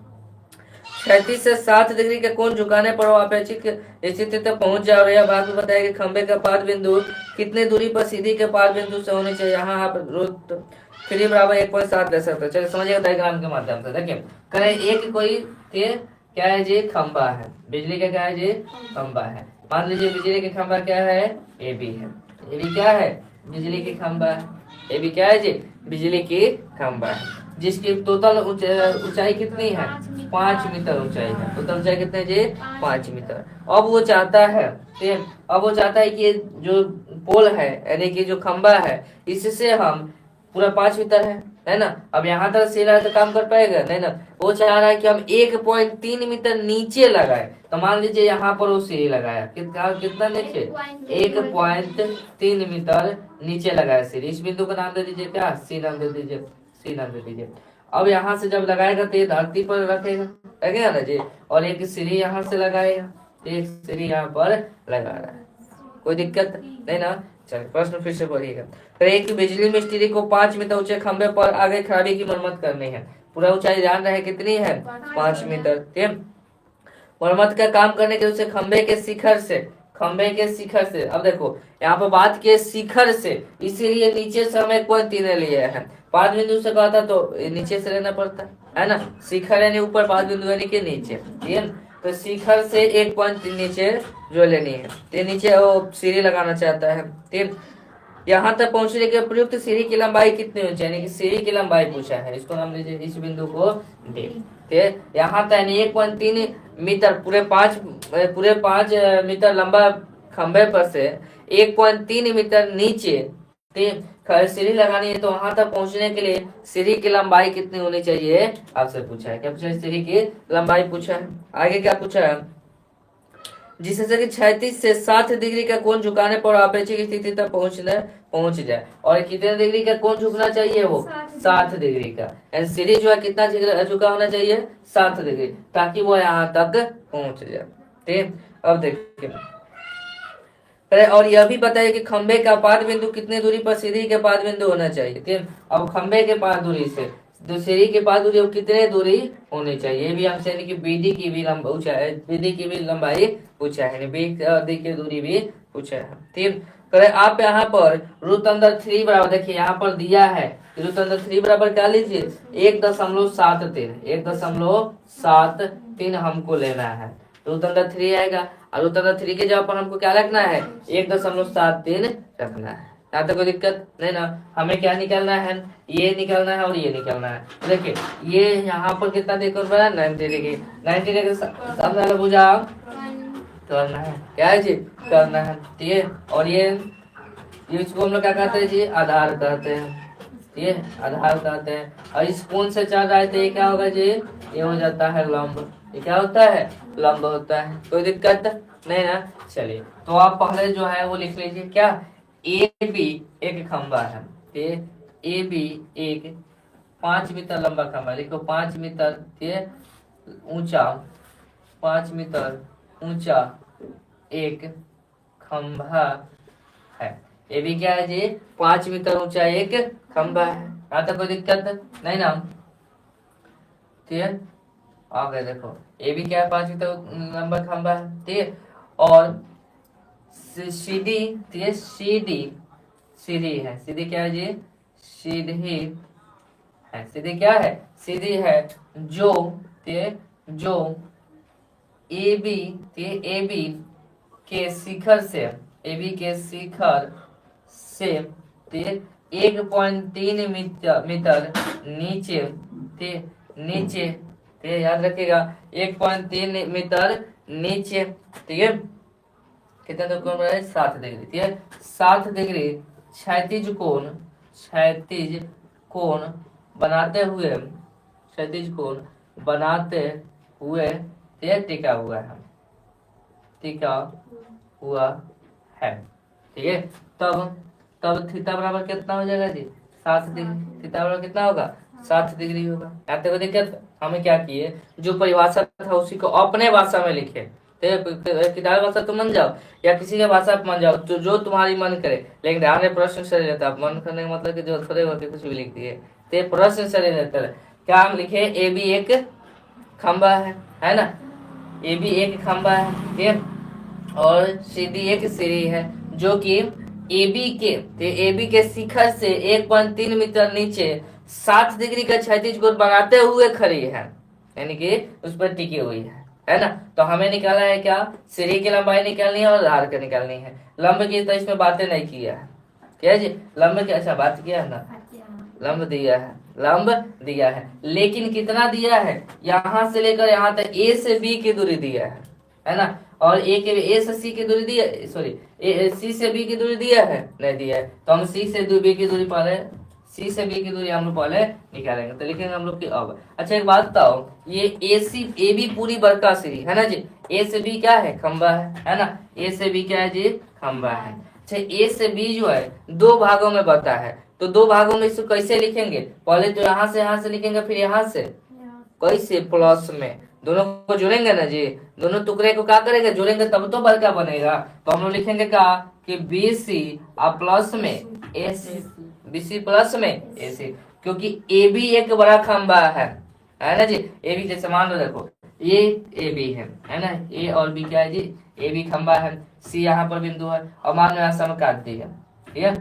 36 से 7 डिग्री के कोण झुकाने पर वो अपेक्षित स्थिति तक पहुंच जाए। और यह बात भी बताया कि खंबे का पाद बिंदु कितने दूरी पर सीधी के पाद बिंदु से होने चाहिए। यहाँ आप √3 बराबर 1.7 ले सकते हैं। चलिए समझिएगा डायग्राम के माध्यम से। देखिए करें एक कोई क्या है जी खंबा है, बिजली का क्या है जी खंबा है। मान लीजिए बिजली का खंबा क्या है ए बी है, ए बी क्या है बिजली की खंबा है, ए बी क्या है जी बिजली की खंबा है, जिसकी टोटल ऊंचाई कितनी है 5 मीटर ऊंचाई है। टोटल ऊंचाई कितनी जी 5 मीटर। अब वो चाहता है, ठीक, अब वो चाहता है कि जो पोल है यानी कि जो खंबा है इससे हम पूरा 5 मीटर है ना। अब यहाँ तक सीधा तो काम कर पाएगा नहीं ना। वो चाह रहा है कि हम 1.3 मीटर नीचे लगाए। तो मान लीजिए यहाँ पर वो सीढ़ी लगाया, कितना नीचे 1.3 मीटर नीचे लगाया सीढ़ी। इस बिंदु का नाम दे दीजिए क्या सी नाम दे दीजिए, सी नाम दे दीजिए। अब यहाँ से जब लगाएगा तो ये धरती पर रखेगा ना जी, और एक सीढ़ी यहाँ से लगाएगा, एक सीढ़ी यहाँ पर लगा रहा है, कोई दिक्कत नहीं ना। चलिए प्रश्न फिर से पढ़िएगा। तो एक बिजली मिस्त्री को 5 मीटर ऊंचे खंबे पर आगे खराबी की मरम्मत करनी है। पूरा ऊंचाई ध्यान रहे कितनी है 5 मीटर, ठीक। मरम्मत का काम करने के उसे खंबे के शिखर से अब देखो यहाँ पर बात की शिखर से, इसीलिए नीचे से हमें कोई 3 लिया है। 5 बिंदु से कहा था तो नीचे से लेना पड़ता है ना। शिखर यानी ऊपर, 5 बिंदु यानी कि नीचे, ठीक है। तो शिखर से 1.3 नीचे जो लेनी है, तो नीचे वो सीढ़ी लगाना चाहता है, ठीक। यहाँ तक पहुंचने के प्रयुक्त सीढ़ी की लंबाई कितनी होनी चाहिए, यानी कि सीढ़ी की लंबाई पूछा है। इसको नाम लीजिए, इस बिंदु को ठीक। यहाँ तक 1.3 मीटर पूरे 5 मीटर लंबा खंबे पर से 1.3 मीटर नीचे सीढ़ी लगानी है। तो वहां तक पहुंचने के लिए सीढ़ी की लंबाई कितनी होनी चाहिए आपसे पूछा है। क्या पूछा है, सीढ़ी की लंबाई पूछा है। आगे क्या पूछा है, जिससे कि 36 से 7 डिग्री का कोण झुकाने पर अपेक्षित स्थिति तक पहुंच जाए। और कितने डिग्री का कोण झुकना चाहिए, वो 7 डिग्री का। सीढ़ी जो है कितना झुका होना चाहिए 7 डिग्री, ताकि वो यहाँ तक पहुंच जाए, ठीक। अब देखिए और यह भी बताइए कि खंबे का पाद बिंदु कितने दूरी पर सीढ़ी के पाद बिंदु होना चाहिए, ठीक। अब खंबे के पाद दूरी से सीढ़ी के पाद दूरी कितने दूरी होनी चाहिए, भी हमसे यानी कि बीडी की भी लंबाई पूछा है, बी की दूरी भी पूछा है, ठीक। करे आप यहाँ पर √3 बराबर, देखिए यहाँ पर दिया है √3 बराबर क्या लीजिए 1.73 हमको लेना है। √3 आएगा और √3 के जगह पर हमको क्या रखना है 1.73 रखना है। यहाँ तक कोई दिक्कत नहीं ना। हमें क्या निकालना है, ये निकालना है और ये निकालना है। देखिए ये यहाँ पर कितना देखो 90 डिग्री, 90 डिग्री सामने भुजा करना है, क्या है जी करना है, ठीक है। और ये इसको हम लोग क्या कहते हैं जी आधार कहते हैं, ठीक है, आधार कहते हैं। और इस कोण से चल रहा है तो ये क्या होगा जी, ये हो जाता है लंब। ये क्या होता है, लंब होता है। कोई दिक्कत नहीं ना। चलिए तो आप पहले जो है वो लिख लीजिए क्या, ए बी एक खंबा है, ए बी एक 5 मीटर लंबा खंबा, लिखो 5 मीटर, ठीक है, ऊंचा, 5 मीटर ऊंचा एक खंभा है। ये भी क्या है जी, 5 मीटर ऊंचा एक खंभा है। यहाँ तक कोई दिक्कत नहीं ना, ठीक है। आगे देखो, ये भी क्या है, 5 मीटर लंबा खंभा है, ठीक है। और सीधी, ठीक है, सीधी है, सीधी क्या है जी, सीधी है, सीधी क्या है, सीधी है, जो, ठीक है, जो ए बी, ठीक है, ए बी के शिखर से, ए बी के शिखर से, ठीक है, 1.3 मीटर नीचे, ठीक, नीचे, ठीक है, याद रखिएगा 1.3 मीटर नीचे, ठीक है, कितना तो कोण है, 7 डिग्री, ठीक है, 7 डिग्री क्षैतिज कोण, क्षैतिज कोण बनाते हुए, क्षैतिज कोण बनाते हुए, ठीक है, टिका हुआ है, टिका हुआ है, ठीक है। तब थीटा बराबर कितना हो जाएगा जी, 7 डिग्री। थीटा बराबर कितना होगा, 7 डिग्री होगा। यहाँ तक दिक्कत, हमें क्या किए, जो परिभाषा था उसी को अपने भाषा में लिखे, किताब भाषा तुम मन जाओ या किसी के भाषा मन जाओ, जो तुम्हारी मन करे, लेकिन ध्यान में प्रश्न सही रहता है। मन करने का मतलब कि जो थोड़े होकर कुछ भी लिख दिए, तो प्रश्न सही रहता है। क्या हम लिखे, ए बी एक खंबा है ना, ए बी एक खंबा है, ठीक है, और सीधी एक सीढ़ी है, जो कि ए बी के शिखर से 1.3 मीटर नीचे 7 डिग्री का क्षैतिज कोण बनाते हुए खड़ी है, यानी कि उस पर टिकी हुई है ना। तो हमें निकाला है क्या, सीढ़ी की लंबाई निकालनी है और आधार की निकालनी है। लंब की तो इसमें बातें नहीं किया है, क्या जी, लंब की अच्छा बात किया है ना, लंब दिया है, लंब दिया है, लेकिन कितना दिया है, यहाँ से लेकर यहाँ तक ए से बी की दूरी दिया है ना, और ए से सी की दूरी दिया, सॉरी सी से बी की दूरी दिया है, नहीं दिया है। तो हम सी से बी की दूरी पहले, सी से बी की दूरी हम लोग पहले निकालेंगे, तो लिखेंगे हम लोग की अब। अच्छा एक बात बताओ, ये ए बी पूरी बड़का सीढ़ी है ना जी, ए से बी क्या है, खंबा है ना, ए से बी क्या है जी, खंबा है। अच्छा ए से बी जो है 2 भागों में बटा है, तो 2 भागों में इसको कैसे लिखेंगे, पहले तो यहाँ से लिखेंगे, फिर यहाँ से, कैसे, प्लस में, दोनों को जोड़ेंगे ना जी, दोनों टुकड़े को क्या करेंगे, जोड़ेंगे तब तो बड़का बनेगा। तो हम लोग लिखेंगे क्या, कि बी सी और प्लस में ए सी, बी सी प्लस में ए सी, क्योंकि ए बी एक बड़ा खंबा है ना जी। ए बी जैसे मान लो देखो, ये ए बी है ना, ए और बी क्या है जी, ए बी खंबा है, सी यहाँ पर बिंदु है, और मान लो यहाँ से हम काट दिया, ठीक है।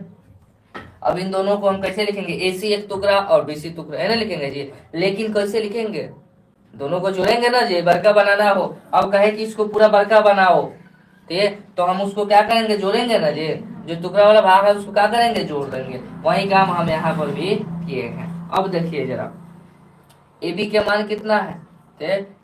अब इन दोनों को हम कैसे लिखेंगे, ए सी एक टुकड़ा और बी सी टुकड़ा, है ना, लिखेंगे जी, लेकिन कैसे लिखेंगे, दोनों को जोड़ेंगे ना जी, बड़का बनाना हो। अब कहे कि इसको पूरा बड़का बनाओ, ठीक है, तो हम उसको क्या करेंगे, जोड़ेंगे ना जी, जो टुकड़ा वाला भाग है उसको क्या करेंगे, जोड़ देंगे। वही काम हम यहाँ पर भी किए हैं। अब देखिए जरा, ए बी के मान कितना है,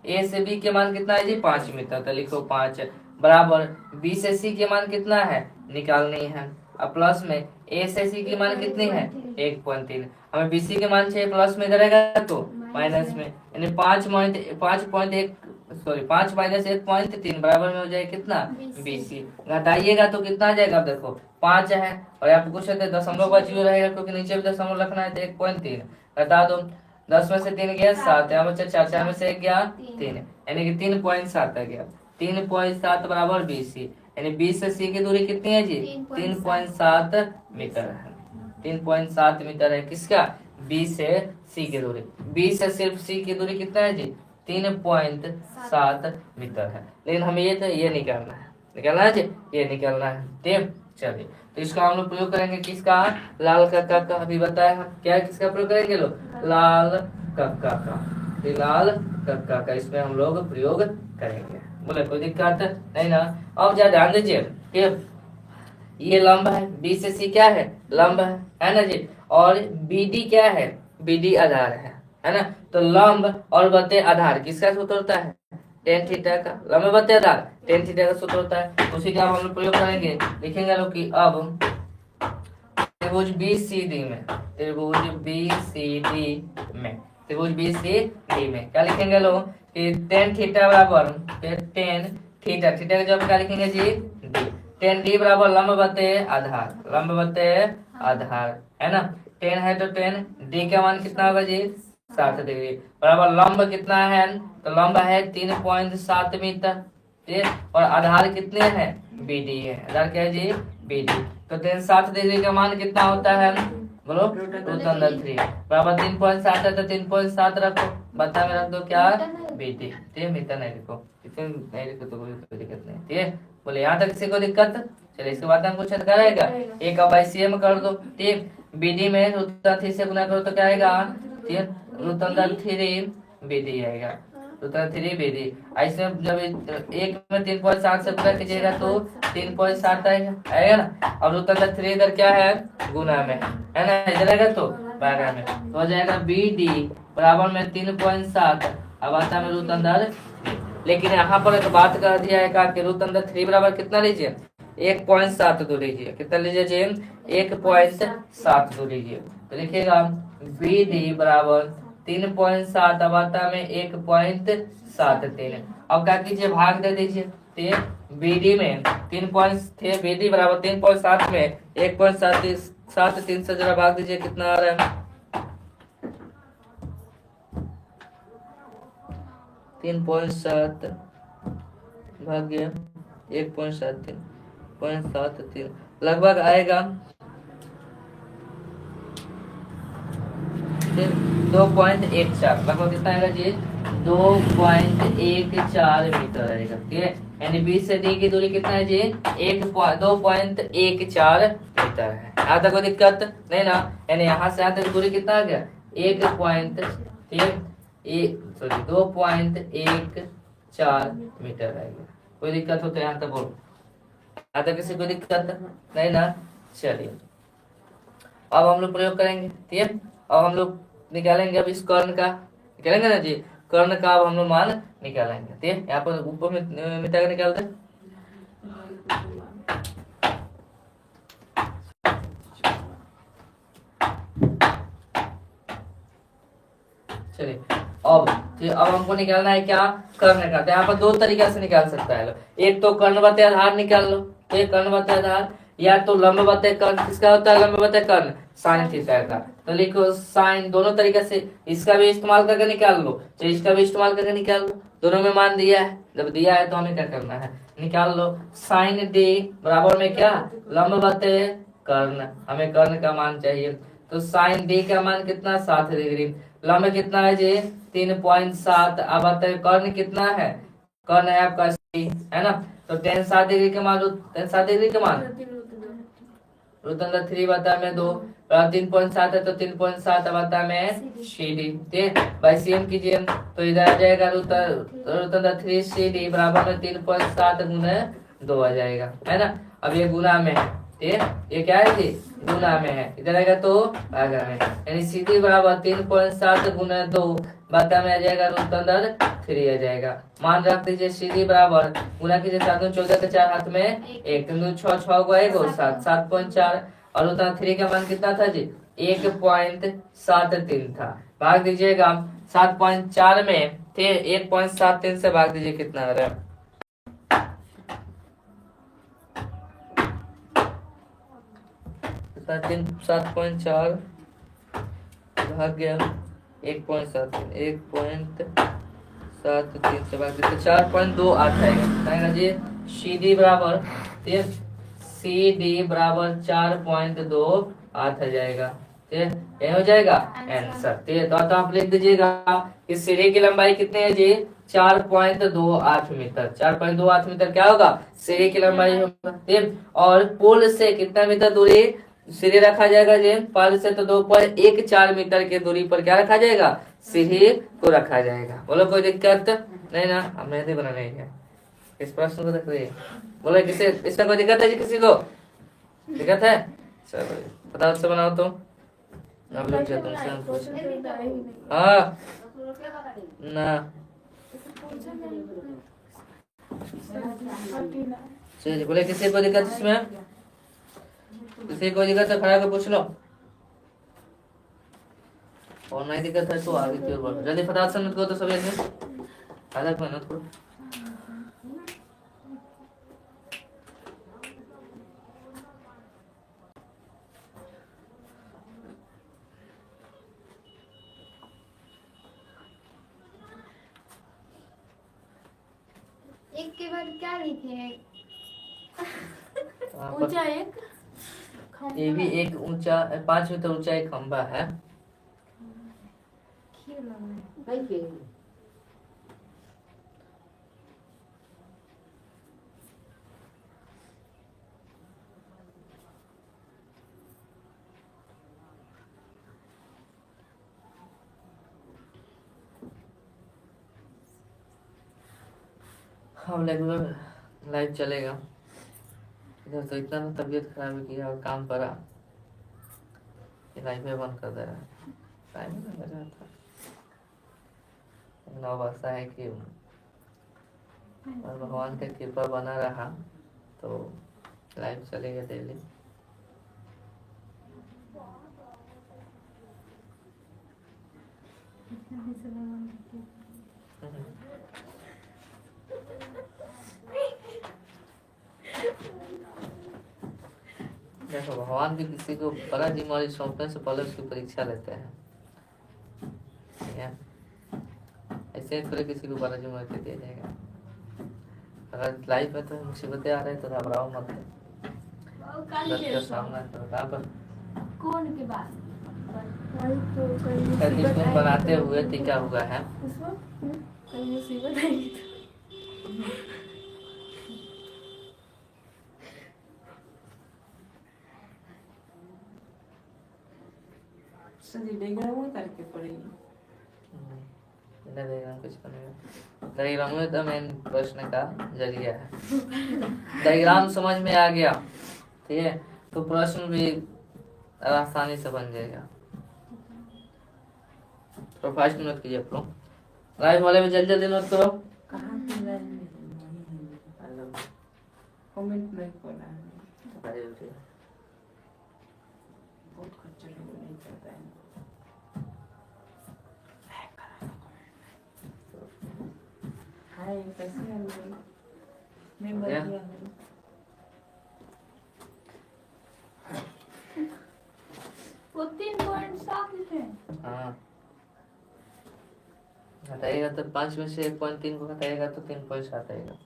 ए से बी के मान कितना है जी, 5 मीटर, तो लिखो 5 बराबर बी से सी के मान कितना है, निकालनी है, अब प्लस में ए से सी की मान कितनी है, 1.3, हमें बी सी के मान चाहिए, प्लस में इधर रहेगा तो माइनस में, यानी 5 माइनस 1.3 बराबर में हो जाएगा कितना, BC। घटाइएगा तो कितना आ जाएगा, अब देखो 5 है और यहाँ पे कुछ दशमलव का 0 रहेगा, क्योंकि नीचे भी दशमलव रखना है, तो 1.3 घटा दो, 10 में से 3 गया 7, यहाँ बच्चा 4 में से 1 गया 3, यानी कि 3.7 आ गया, 3.7 बराबर BC, यानी B से C की दूरी कितनी है जी, 3.7 मीटर है, 3.7 मीटर है किसका, B से C की दूरी। B से सिर्फ C की दूरी कितना है जी, 3.7 मीटर है, लेकिन हमें ये निकालना है जी, ये निकालना है, ठीक। चलिए तो इसका हम लोग प्रयोग करेंगे किसका, लाल कक्का का, अभी बताया हम क्या, किसका प्रयोग करेंगे लोग, लाल कक्का का, लाल कक्का का इसमें हम लोग प्रयोग करेंगे, बोले कोई दिक्कत नहीं ना। अब जा ध्यान दीजिए कि ये लंब है, बी से सी क्या है, लंब है ना जी, और BD क्या है, BD आधार है ना। तो लंब और बटे आधार किसका सूत्र होता है, tan थीटा का, लंब बटे आधार tan थीटा का सूत्र होता है, उसी का हम लोग प्रयोग करेंगे। लिखेंगे लोग कि अब त्रिभुज BCD में, त्रिभुज बी सी डी में, त्रिभुज बी सी डी में क्या लिखेंगे लोग कि टेन थीटा बराबर, फिर टेन थीटा, थीटा का जब क्या लिखेंगे जी डी, टेन डी बराबर लंब बटे आधार, लंब बटे आधार है ना, टेन है तो टेन डी का मान कितना होगा जी 60 डिग्री, बराबर लंब कितना है, तो लंब है 3.7 मीटर, ठीक, और आधार कितने हैं बीडी है, आधार क्या है जी बीडी, तो 360 डिग्री का मान कितना होता है, बोलो रूट अंडर 3 बराबर 3.7 है तो 3.7 रखो, बता में रख दो क्या बीडी, ठीक, मीटर नहीं लिखो, इसमें नहीं लिखो तो कोई दिक्कत नहीं, ठीक है, बोले यहाँ तक किसी को दिक्कत, चलिए इसके बाद हम कुछ करेगा, एक अब ICM कर दो, ठीक, बीडी में रूट अंडर 3 से गुना करो तो क्या आएगा, ठीक, रूट अंडर 3 बीडी आएगा, रूट अंडर 3 बीडी, ऐसे जब एक में 3.7 से गुना कीजिएगा तो 3.7 आएगा ना, और रूट अंडर 3 इधर क्या है गुना में है ना, इधर आएगा तो भागा में, तो हो जाएगा बीडी बराबर में 3.7, अब आता है रूट अंडर, लेकिन यहाँ पर एक बात कर दिया है कि रूट अंडर 3 बराबर कितना लीजिए 1.72 लीजिए, कितना लीजिए जी 1.72 लीजिए, तो लिखिएगा बी डी बराबर 3.7, अब आता में 1.73, अब क्या कीजिए भाग दे दीजिए, तो बीडी में 3.3 बीडी बराबर 3.7 में 1.73 से जरा भाग दीजिए, कितना आ रहा है 3.7 भाग्य 1.73 लगभग आएगा 2.14, लगभग कितना आएगा जी 2.14 मीटर आएगा, ठीक है, यानी बी से डी की दूरी कितना है जी 2.14 मीटर है, यहाँ तक कोई दिक्कत नहीं ना, यानी यहाँ से यहाँ तक दूरी कितना आ गया 2.14 मीटर आएगा, कोई दिक्कत हो तो यहाँ तक बोलो, यहाँ तक किसी कोई दिक्कत नहीं ना, चलिए अब हम लोग प्रयोग करेंगे, ठीक है, अब हम लोग निकालेंगे अब इस कर्ण का, निकालेंगे ना जी कर्ण का, अब हम लोग मान निकालेंगे, ठीक है, यहाँ पर ऊपर में मिटा के निकालते हैं, चलिए अब हमको निकालना है क्या कर्ण का, तो यहाँ पर दो तरीके से निकाल सकता है, एक तो कर्ण बटे आधार निकाल लो, तो एक कर्ण बटे आधार, या तो लंब बटे कर्ण, किसका होता है लंब बटे कर्ण साइन थीटा का, तो लिखो साइन, दोनों तरीके से इसका भी इस्तेमाल करके निकाल लो, तो इसका भी इस्तेमाल करके निकाल लो, दोनों में मान दिया है, जब दिया है तो हमें क्या करना है निकाल लो, साइन डी बराबर में क्या लंब बटे कर्ण, हमें कर्ण का मान चाहिए, तो साइन डी का मान कितना 60 डिग्री, लंब कितना है जी 3.7, अब आता है कर्ण कितना है, कर्ण है आपका है ना, तो 10 डिग्री के मान, 10 डिग्री के मान रूट अंडर 3 बटा में 2, 3.7 है तो 3.7 बटा में CD, ठीक बाई CM कीजिए, तो इधर आ जाएगा रूट अंडर 3 CD बराबर में 3.7 गुना 2 आ जाएगा, है ना, अब ये गुना में है, ठीक, ये क्या है जी गुना में है, इधर आएगा तो भागा में, यानी CD बराबर 3.7 गुना 2 बटा में आ जाएगा रूट अंडर 3 आ जाएगा, मान रख दीजिए CD बराबर गुना कीजिए 7 14 के 4 हाथ में 1 3 6 6 को 1 7 7.4, और रूट अंडर 3 का मान कितना था जी 1.73 था, भाग दीजिएगा 7.4 में, ठीक 1.73 से भाग दीजिए कितना आ रहा है 7.4 भाग गया 1.73 से भाग दिया 4.28 आएगा जी, CD बराबर CD बराबर 4.28 आ जाएगा, ठीक ये हो जाएगा आंसर, ठीक तो आप लिख दीजिएगा कि सीढ़ी की लंबाई कितनी है जी 4.28 मीटर, 4.28 मीटर क्या होगा सीढ़ी की लंबाई होगा, ठीक, और पुल से कितना मीटर दूरी सीढ़ी रखा जाएगा जी, पुल से तो 2.14 मीटर की दूरी पर क्या रखा जाएगा सीढ़ी को रखा जाएगा, बोलो कोई दिक्कत नहीं ना, हम नहीं बना रही है इस प्रश्न को देख रही है, बोलो किसी इसमें कोई दिक्कत है जी, किसी को दिक्कत है, चलो फटाफट से बनाओ तुम, अब लोग हाँ ना चलिए, बोले किसी को दिक्कत इसमें, किसी को दिक्कत है खड़ा कर पूछ लो, और नहीं दिक्कत है तो आगे की ओर बढ़ो, जल्दी फटाफट से मत करो तो सभी आदमी आधा मेहनत करो। एक के बाद क्या लिखे हैं? वहाँ पर ऊंचा एक ये भी एक ऊंचा 5 मीटर ऊंचा एक खंबा है। खीर में नहीं के हम रेगुलर लाइव चलेगा। इधर तो इतना ना तबीयत खराब है कि और काम पड़ा कि लाइव में बंद कर दे रहा है। टाइम ही नहीं बचा था, लेकिन अब ऐसा है कि और भगवान का कृपा बना रहा तो लाइव चलेगा डेली। देखो भगवान भी किसी को बड़ा जिम्मेवारी सौंपने से पहले उसकी परीक्षा लेते हैं, ठीक है? ऐसे थोड़े किसी को बड़ा जिम्मेवारी दे दिया जाएगा। अगर लाइफ में तो मुसीबतें आ रही है तो घबराओ मत, दर्द का सामना करो। यहाँ पर कौन के बाद इसको बनाते हुए टिका हुआ है। कोई मुसीबत आएगी तो सजी डेगड़ा करके पड़ेगी। डायग्राम कुछ बनेगा, डायग्राम में तो मेन प्रश्न का जरिया है। डायग्राम समझ में आ गया, ठीक है, तो प्रश्न भी आसानी से बन जाएगा। तो 5 मिनट कीजिए आप लोग लाइव वाले में, जल्दी जल्दी नोट करो। कहाँ की लाइन कमेंट नहीं करना है, अरे उठिए। बहुत खर्चा नहीं करता है। हाय कैसे हैं लोग? मैं हो गया? बढ़िया हूँ। वो 3.7 लिखे हैं। हाँ, हटाएगा तो 5 में से 1.3 को हटाएगा तो 3.7 आएगा।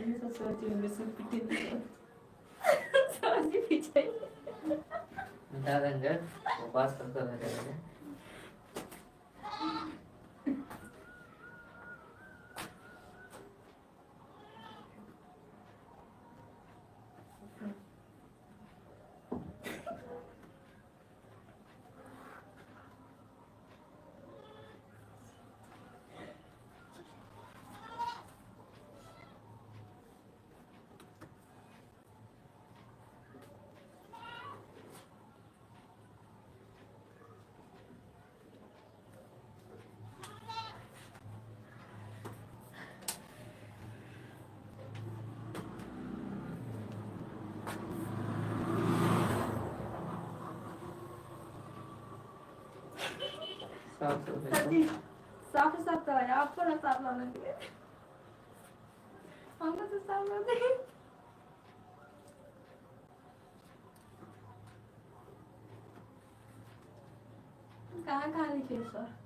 ऐसा सोचिए मैं सब पिटे नहीं। समझ पीछे मिटा देंगे, वो पास करते रह जाएंगे। साफ सच्ची साफ साफ तो है, आपको ना साफ लाना चाहिए, हमको तो साफ लाते हैं। कहाँ कहाँ लिखे सर?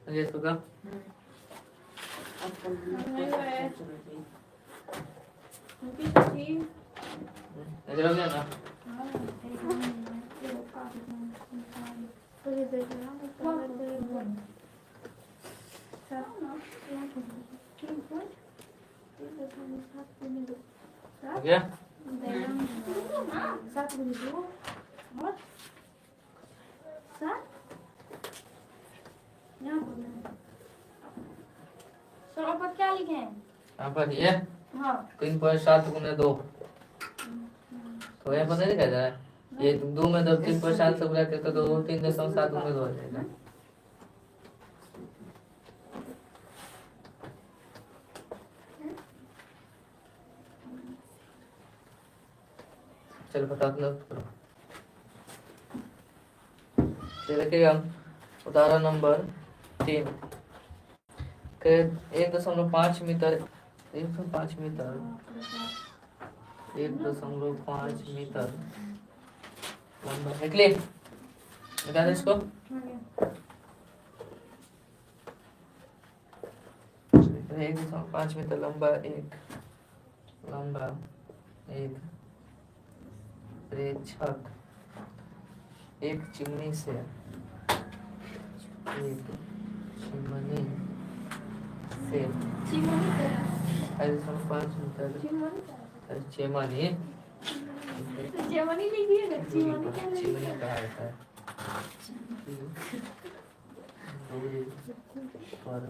ये सुगा इधर हो गया ना। हो गया। सर पर क्या लिखे हैं? यहाँ पर ये हाँ 3.7 गुने 2 तो यहाँ पर नहीं लिखा जा रहा है। ये 2 में 3.7 से गुणा करके तो 3.7 गुने 2 हो जाएगा। चलो बता दो। देखिएगा उदाहरण नंबर 3 के 1.5 मीटर 1.5 मीटर 1.5 मीटर लंबा है। क्लियर बता दो इसको। 1.5 मीटर लंबा एक प्रेक्षक एक चिमनी से 5 मीटर चिमनी जेमनी लिखिए ना, चिमनी क्या चिमनी लिखिए? कहा जाता है दूरी पर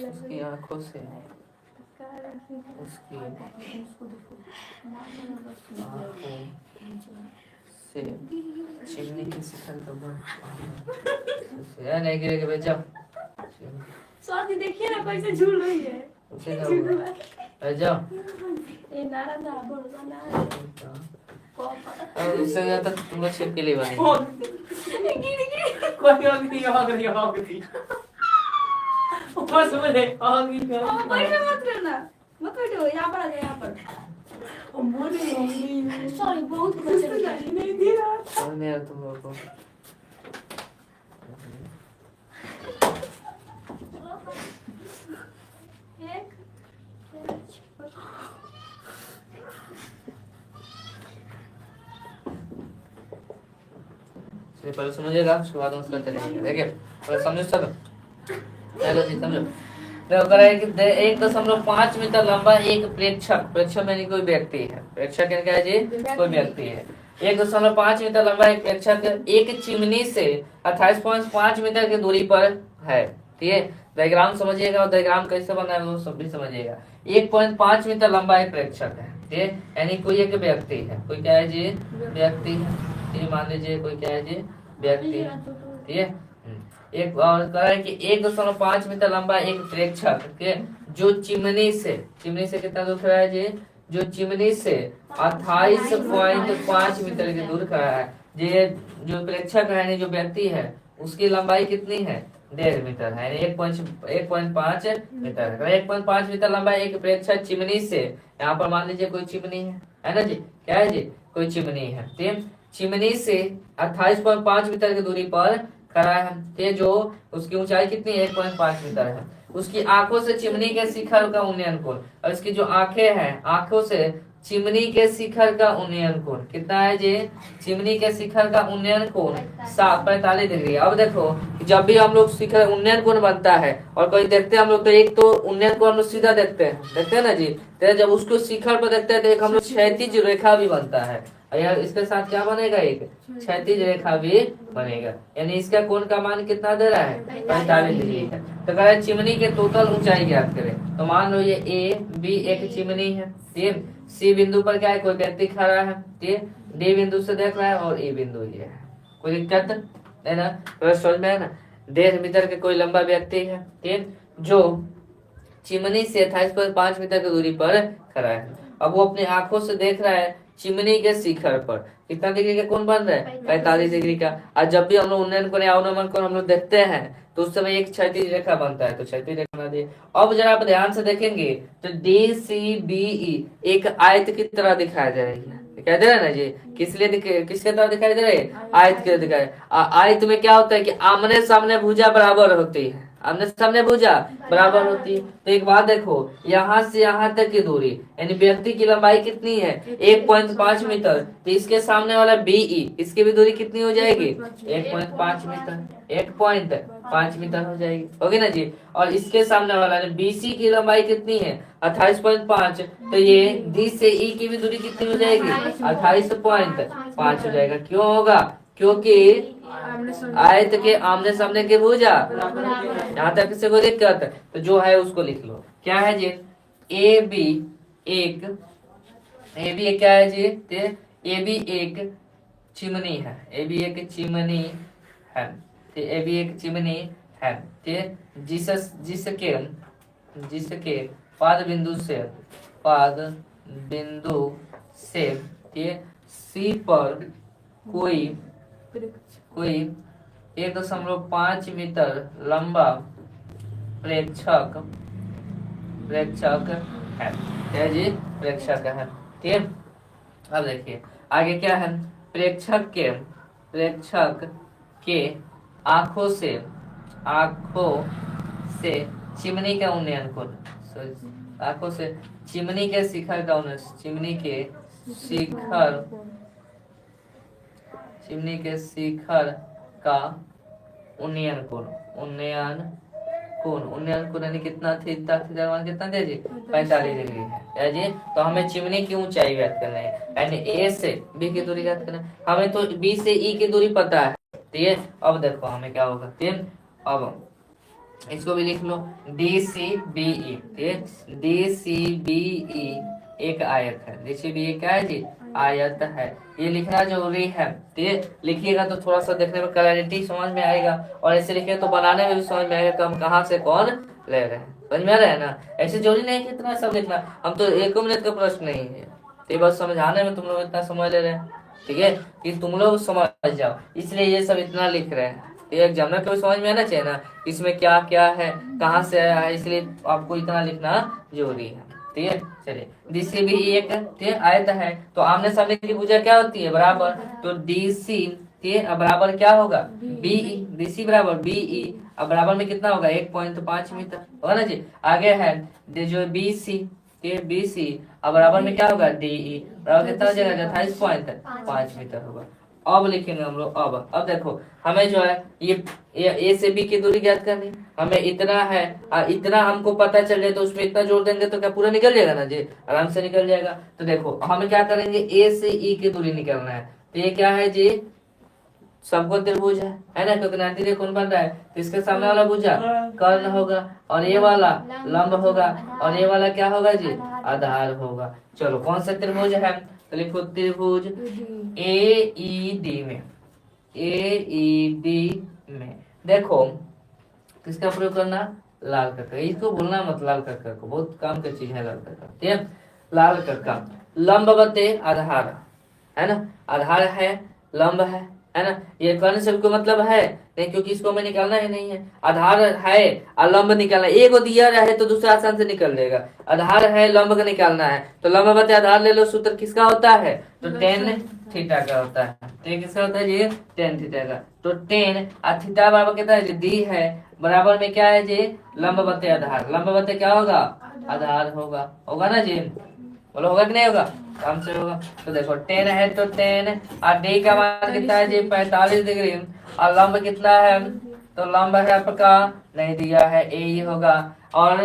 उसकी आंखों से उसकी आंखों से चिमनी की शिखर का नहीं गिरेगा भाई जाओ स्वाति देखिए ना कैसे झूल रही है। उसे जाओ जाओ ये नारा ना भरोसा ना और उससे ज्यादा तुम लोग छिपके लिए बने कोई होगी ऊपर से बोले होगी बैठो मत करना, मत बैठो, यहाँ पर आ जाओ, यहाँ पर। सॉरी बहुत कुछ नहीं दे रहा समझ नहीं आ रहा तुम लोगों को। एक चलिए पहले समझिएगा उसके बाद हम उसका चलेंगे। देखिए पहले समझो सब चलो जी समझो। देखो कह रहा है कि 1.5 मीटर लंबा एक प्रेक्षक यानी कोई व्यक्ति है। प्रेक्षक यानी क्या है जी? कोई व्यक्ति है। 1.5 मीटर लंबा एक प्रेक्षक एक चिमनी से 28.5 मीटर की दूरी पर है। ठीक है, डायग्राम समझिएगा और डायग्राम कैसे बना है वो सब भी समझिएगा। 1.5 मीटर लंबा एक प्रेक्षक है, ठीक है, यानी कोई एक व्यक्ति है। कोई क्या है जी? व्यक्ति है। ये मान लीजिए कोई क्या है जी? व्यक्ति है। ठीक है, एक और कह रहा है कि 1.5 मीटर लंबा एक प्रेक्षक के जो चिमनी से कितना दूर खड़ा है जी? जो चिमनी से 28.5 मीटर की दूर खड़ा है। ये जो प्रेक्षक है यानी जो व्यक्ति है उसकी लंबाई कितनी है? 1.5 मीटर है, 1.5 मीटर है। 1.5 मीटर लंबा एक प्रेक्षक चिमनी से, यहाँ पर मान लीजिए कोई चिमनी है ना जी? क्या है जी? कोई चिमनी है। ठीक, चिमनी से 28.5 मीटर की दूरी पर खड़ा है। ये जो उसकी ऊंचाई कितनी है? 1.5 मीटर है। उसकी आंखों से चिमनी के शिखर का उन्नयन कोण, और इसकी जो आंखें हैं आंखों से चिमनी के शिखर का उन्नयन कोण कितना है जी? चिमनी के शिखर का उन्नयन कोण 45 डिग्री। अब देखो जब भी हम लोग शिखर उन्नयन कोण बनता है और कोई देखते हैं हम लोग तो एक तो उन्नयन कोण हम लोग सीधा देखते हैं ना जी? तो जब उसको शिखर पर देखते हैं तो एक हम लोग क्षैतिज रेखा भी बनता है। यार इसके साथ क्या बनेगा? एक क्षैतिज रेखा भी बनेगा। यानी इसका कोण का मान कितना दे रहा है? 45 डिग्री है। तो कह रहा है चिमनी के टोटल ऊंचाई ज्ञात करें। तो मान लो ये ए बी एक चिमनी है। ठीक, सी बिंदु पर क्या है? कोई व्यक्ति खड़ा है। ठीक, डी बिंदु से देख रहा है और ई बिंदु ये है। कोई दिक्कत है ना? तो समझ में है ना? 1.5 मीटर के कोई लंबा व्यक्ति है, ठीक, जो चिमनी से 28.5 मीटर की दूरी पर खड़ा है। अब वो अपनी आंखों से देख रहा है चिमनी के शिखर पर कितना डिग्री का कोण बन रहा है? 45 डिग्री का। और जब भी हम लोग उन्नयन कोण या अवनमन कोण हम लोग देखते हैं तो उस समय एक क्षैतिज रेखा बनता है, तो क्षैतिज रेखा बना दिए। अब जरा आप ध्यान से देखेंगे तो DCBE एक आयत की तरह दिखाई दे रही है, दिखाई दे रहा है ना जी? किसके तरह दिखाई दे रही है? आयत के दिखाई। आयत में क्या होता है कि आमने सामने भुजा बराबर होती है, आमने सामने भुजा बराबर होती है। तो एक बात देखो, यहाँ से यहाँ तक की दूरी यानी व्यक्ति की लंबाई कितनी है? 1.5 मीटर। तो इसके सामने वाला BE इसकी भी दूरी कितनी हो जाएगी? 1.5 मीटर, 1.5 मीटर हो जाएगी, होगी ना जी? और इसके सामने वाला BC की लंबाई कितनी है? 28.5। तो ये D से E की भी दूरी कितनी हो जाएगी? 28.5 हो जाएगा। क्यों होगा? क्योंकि आयत के आमने सामने के भुजा, यहाँ तक किसी को दिक्कत तो जो है उसको लिख लो। क्या है जी? AB एक क्या है जी? AB एक चिमनी है, AB एक चिमनी है, AB एक चिमनी है, जिसके पाद बिंदु से C पर कोई 1.5 मीटर लंबा प्रेक्षक है जी, प्रेक्षक है। ठीक है, अब देखिए आगे क्या है? प्रेक्षक के आंखों से चिमनी का उन्नयन कोण, आंखों से चिमनी के शिखर का उन्नयन, चिमनी के शिखर का उन्नयन कोण यानी कितना थीटा कितना दे जी? 45 डिग्री है जी। तो हमें चिमनी की ऊंचाई ज्ञात करना है, यानी A से B की दूरी ज्ञात करना है। हमें तो B से E की दूरी पता है, ठीक है। अब देखो हमें क्या होगा, ठीक है। अब इसको भी लिख लो, DCBE, ठीक है। DCBE एक आयत है, DCBE क्या है जी? आयत है। ये लिखना जरूरी है, ठीक है। लिखिएगा तो थोड़ा सा देखने में क्लैरिटी समझ में आएगा, और ऐसे लिखिए तो बनाने में भी समझ में आएगा कि हम कहाँ से कौन ले रहे हैं। समझ में आ रहा है ना? ऐसे जरूरी नहीं कि इतना सब लिखना, हम तो 1 मिनट का प्रश्न नहीं है, तो बस समझाने में तुम लोग इतना समय ले रहे हैं, ठीक है, कि तुम लोग समझ जाओ, इसलिए ये सब इतना लिख रहे हैं। एग्जामिनर को भी समझ में आना चाहिए ना, इसमें क्या क्या है, कहाँ से आया है, इसलिए आपको इतना लिखना जरूरी है, ठीक है। चलिए, DCBE एक आयत है, तो आमने सामने की भुजा क्या होती है? बराबर। तो DC अब बराबर क्या होगा? BE, DC बराबर BE। अब बराबर में कितना होगा? 1.5 मीटर होगा ना जी। आगे है जो BC, BC अब बराबर में क्या होगा? DE बराबर कितना हो जाएगा? 28.5 मीटर होगा। अब लिखेंगे हम लोग। अब देखो हमें जो है ये A से B की दूरी ज्ञात करनी, हमें इतना है, इतना हमको पता चल जाए तो उसमें इतना जोड़ देंगे तो क्या पूरा निकल जाएगा ना जी? आराम से निकल जाएगा। तो देखो हमें क्या करेंगे, A से E की दूरी निकलना है। तो ये क्या है जी? सबको त्रिभुज है ना, क्योंकि 90 डिग्री कोण बन रहा है। तो इसके सामने वाला भुजा कर्ण होगा, और ये वाला लंब होगा, और ये वाला क्या होगा जी? आधार होगा। चलो कौन सा त्रिभुज है? तो लिखो त्रिभुज AED में, AED में देखो किसका प्रयोग करना? लाल कक्का। इसको भूलना मत, लाल कक्का को, बहुत काम की चीज है लाल कक्का, ठीक है। लाल कक्का लंबवते आधार है ना, आधार है, लंब है ना। ये कर्ण से को मतलब है नहीं, क्योंकि इसको हमें निकालना ही नहीं है। आधार है और लंब निकालना, एक को दिया रहे तो दूसरा आसान से निकल जाएगा। आधार है, लंब का निकालना है, तो लंब बते आधार ले लो। सूत्र किसका होता है? तो tan थीटा का होता है। तो किसका होता है जी? tan थीटा का। तो tan और थीटा बराबर कितना है? डी है, बराबर में क्या है जी? लंब बते आधार। लंब बते क्या होगा? आधार होगा, होगा ना जी? बोलो होगा कि नहीं होगा? काम से होगा। तो देखो tan है तो tan और d का मान कितना है जी? 45 डिग्री। और लंब कितना है? तो लंब है आपका नहीं दिया है, a ही होगा। और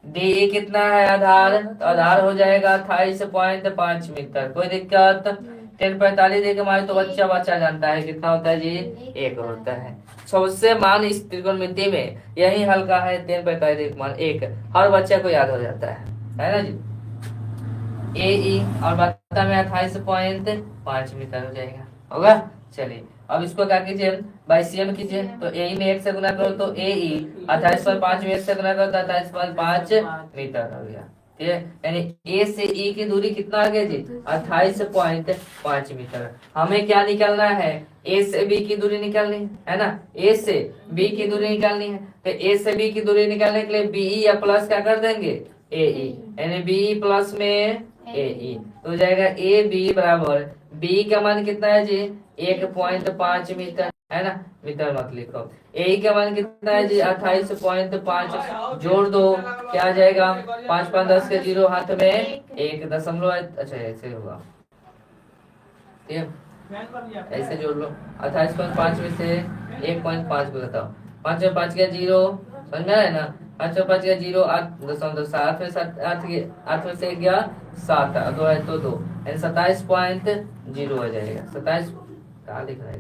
d कितना है? आधार, तो आधार हो जाएगा 28.5 मीटर। कोई दिक्कत? 10 45 डिग्री के मारे तो बच्चा जानता है कितना होता है जी? 1 होता है। सबसे मान इस त्रिकोणमिति में यही हल्का है, 10 45 डिग्री मान 1 हर बच्चे को याद हो जाता है ना जी। AE और बता में 28.5 मीटर हो जाएगा, होगा। चलिए अब इसको क्या कीजिए? बाई CM कीजिए। तो AE में 1 से गुना करो तो AE 28.5 में 1 से गुना करो तो 28.5 मीटर हो गया। ठीक है, यानी ए से ई की दूरी कितना आ गया जी 28.5 मीटर। हमें क्या निकालना है, ए से बी की दूरी निकालनी है ना, ए से बी की दूरी निकालनी है। तो ए से बी की दूरी निकालने के लिए बीई या प्लस क्या कर देंगे ए ई, यानी बीई प्लस में ए ई, तो हो जाएगा ए बी बराबर बी का मान कितना है जी 1.5 मीटर, है ना, मीटर मत लिखो। ए का मान कितना है जी 28.5, जोड़ दो क्या आ जाएगा 5 5 10 के 0 हाथ में 1 दशमलव, अच्छा ऐसे होगा, ठीक है, ऐसे जोड़ लो। 28.5 में से 1.5 को बताओ, 5 में 5 गया 0, समझ में आ रहा है ना, 5 में 5 गया 0, 8 में 7 8 में से गया 7, 2 है तो 2, 27.0 हो जाएगा। 27 कहाँ लिख रहा है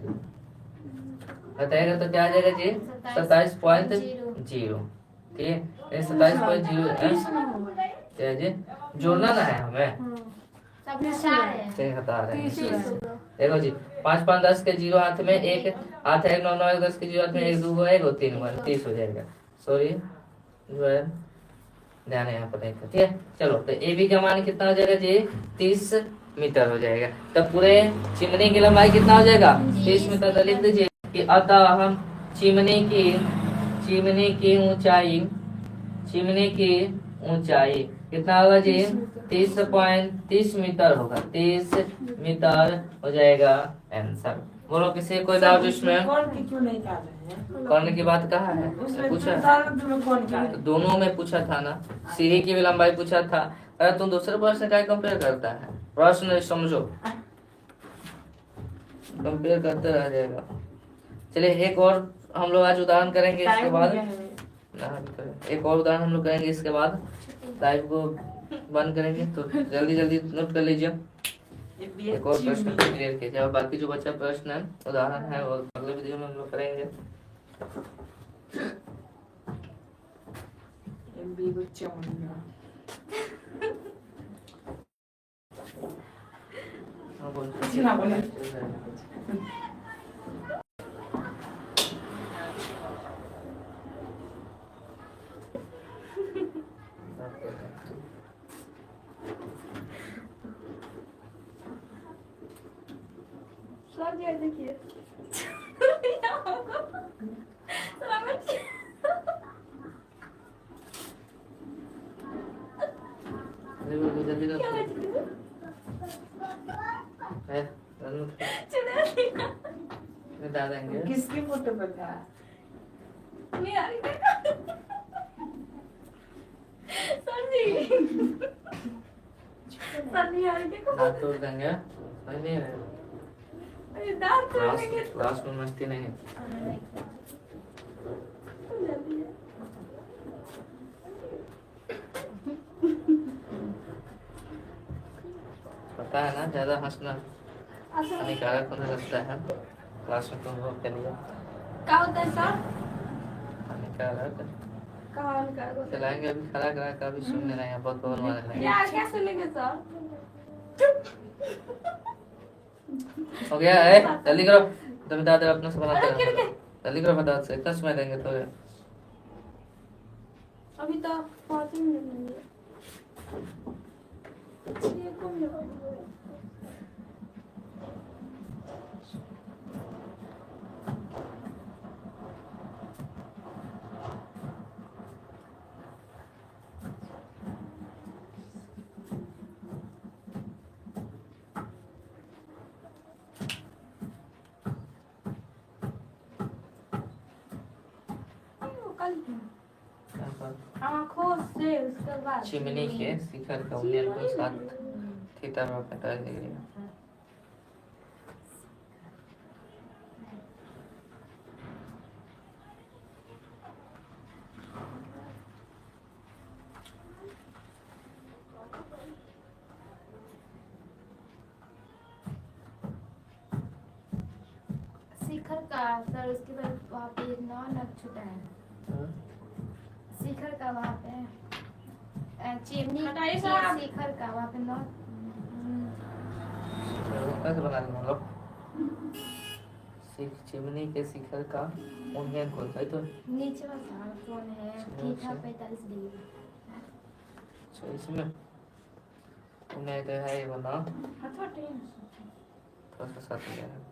बताएगा तो क्या आ जाएगा जी 27.0, ठीक है, 27.0 क्या है जी, जोड़ना ना है हमें, बता रहे हैं। देखो जी 5 5 10 के 0 हाथ में 1 हाथ है, 9 9 10 के 0 हाथ में 1 2 है 1 3 1 30 हो जाएगा। सॉरी जो है ध्यान यहाँ पर नहीं था, ठीक है। चलो तो ए बी का मान कितना हो जाएगा जी 30 मीटर हो जाएगा। तो पूरे चिमनी की लंबाई कितना हो जाएगा 30 मीटर। तो लिख दीजिए कि अतः हम चिमनी की ऊंचाई कितना होगा जी 30 मीटर होगा, 30 मीटर हो जाएगा आंसर। बोलो किसी कोई डाउट इसमें? कौन क्यों नहीं कर रहे हैं? कौन की बात कहा है उसमें पूछा, कौन क्या तो दोनों में पूछा था ना, सीढ़ी की भी लंबाई पूछा था। अरे तुम दूसरे प्रश्न का कंपेयर करता है, प्रश्न समझो, कंपेयर करते रह जाएगा। चलिए एक और हम लोग आज उदाहरण करेंगे, इसके बाद एक और उदाहरण हम लोग करेंगे, इसके बाद लाइव को बंद करेंगे। तो जल्दी जल्दी नोट कर लीजिए, एक और प्रश्न क्लियर कीजिए, और बाकी जो बच्चा प्रश्न है उदाहरण है वो अगले वीडियो में हम लोग करेंगे। हाँ, बोल। सर जी देखिए जल्दी बता देंगे। किसकी फोटो पर था? नहीं आ रही सर जी सर नहीं आ रही देखो, दांत तोड़ देंगे, समझ नहीं रहे, अरे दांत तोड़ेंगे क्लास में मस्ती नहीं। पता है ना ज्यादा हंसना हानिकारक होने लगता है क्लास में तुम लोग के लिए, क्या होता है सर? हानिकारक। कहाँ का चलाएंगे अभी, खड़ा करा कर अभी सुनने रहेंगे, बहुत बहुत मारने लगेंगे। क्या क्या सुनेंगे सर? हो गया है, जल्दी करो, तुम बता दो अपने से बनाते अरे, रहो, जल्दी करो बता से इतना समय देंगे तो। अभी तो 5 मिनट लेंगे। ये कौन है? आँखों से उसके बाद चिमनी के शिखर का उन्नयन को 7 थीटा में 45 डिग्री। शिखर का सर, उसके बाद वहाँ पे एक नग छूटा है शिखर का, वहाँ पे चिमनी हटाइए के साहब। शिखर का वहाँ पे नग कैसे बना देंगे हम लोग? चिमनी के शिखर का उन्नयन को, है तो नीचे वाला फोन है थीटा 45 डिग्री। तो इसमें उन्हें तो है ये बना थोड़ा सा साथ लिया है।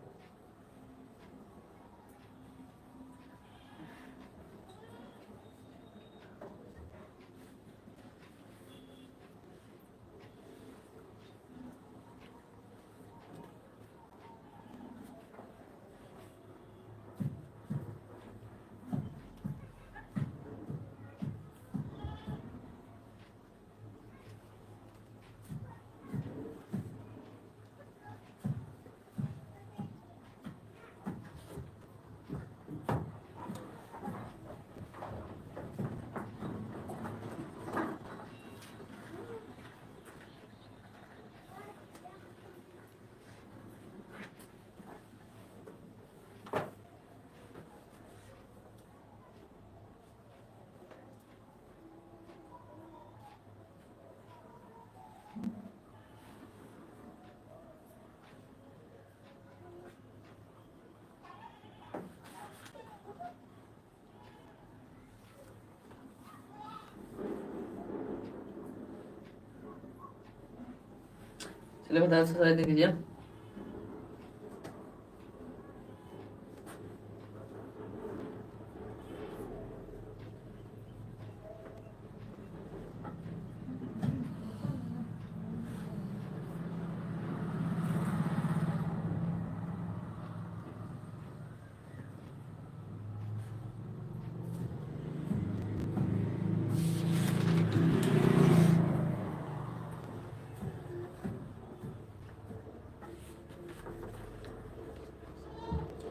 चलिए बता साइड देख लीजिए।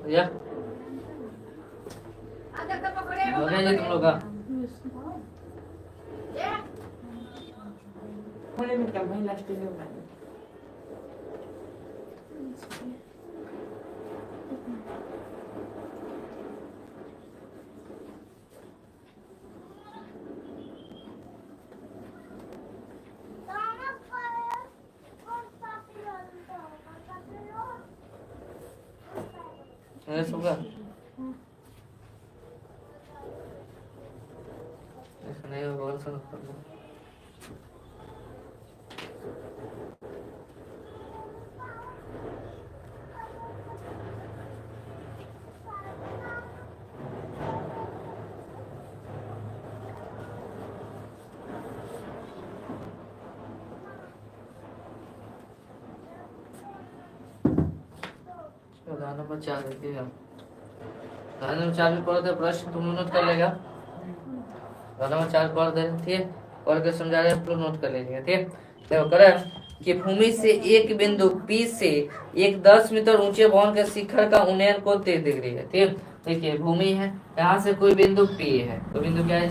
भैया हो गया जी तुम लोग का? होने में क्या भाई लास्ट में होगा। मेरे सुगा नहीं और सुन गाना नंबर 4 देखिएगा। गाना नंबर 4 में पढ़ते प्रश्न तुम नोट कर लेगा। गाना नंबर 4 पढ़ दे ठीक है, पढ़ के समझा रहे तुम नोट कर लीजिएगा ठीक है। देखो करें कि भूमि से एक बिंदु P से एक 10 मीटर ऊंचे भवन के शिखर का उन्नयन कोण 30 डिग्री है ठीक है। देखिए भूमि है, यहाँ से कोई बिंदु P है, तो बिंदु क्या है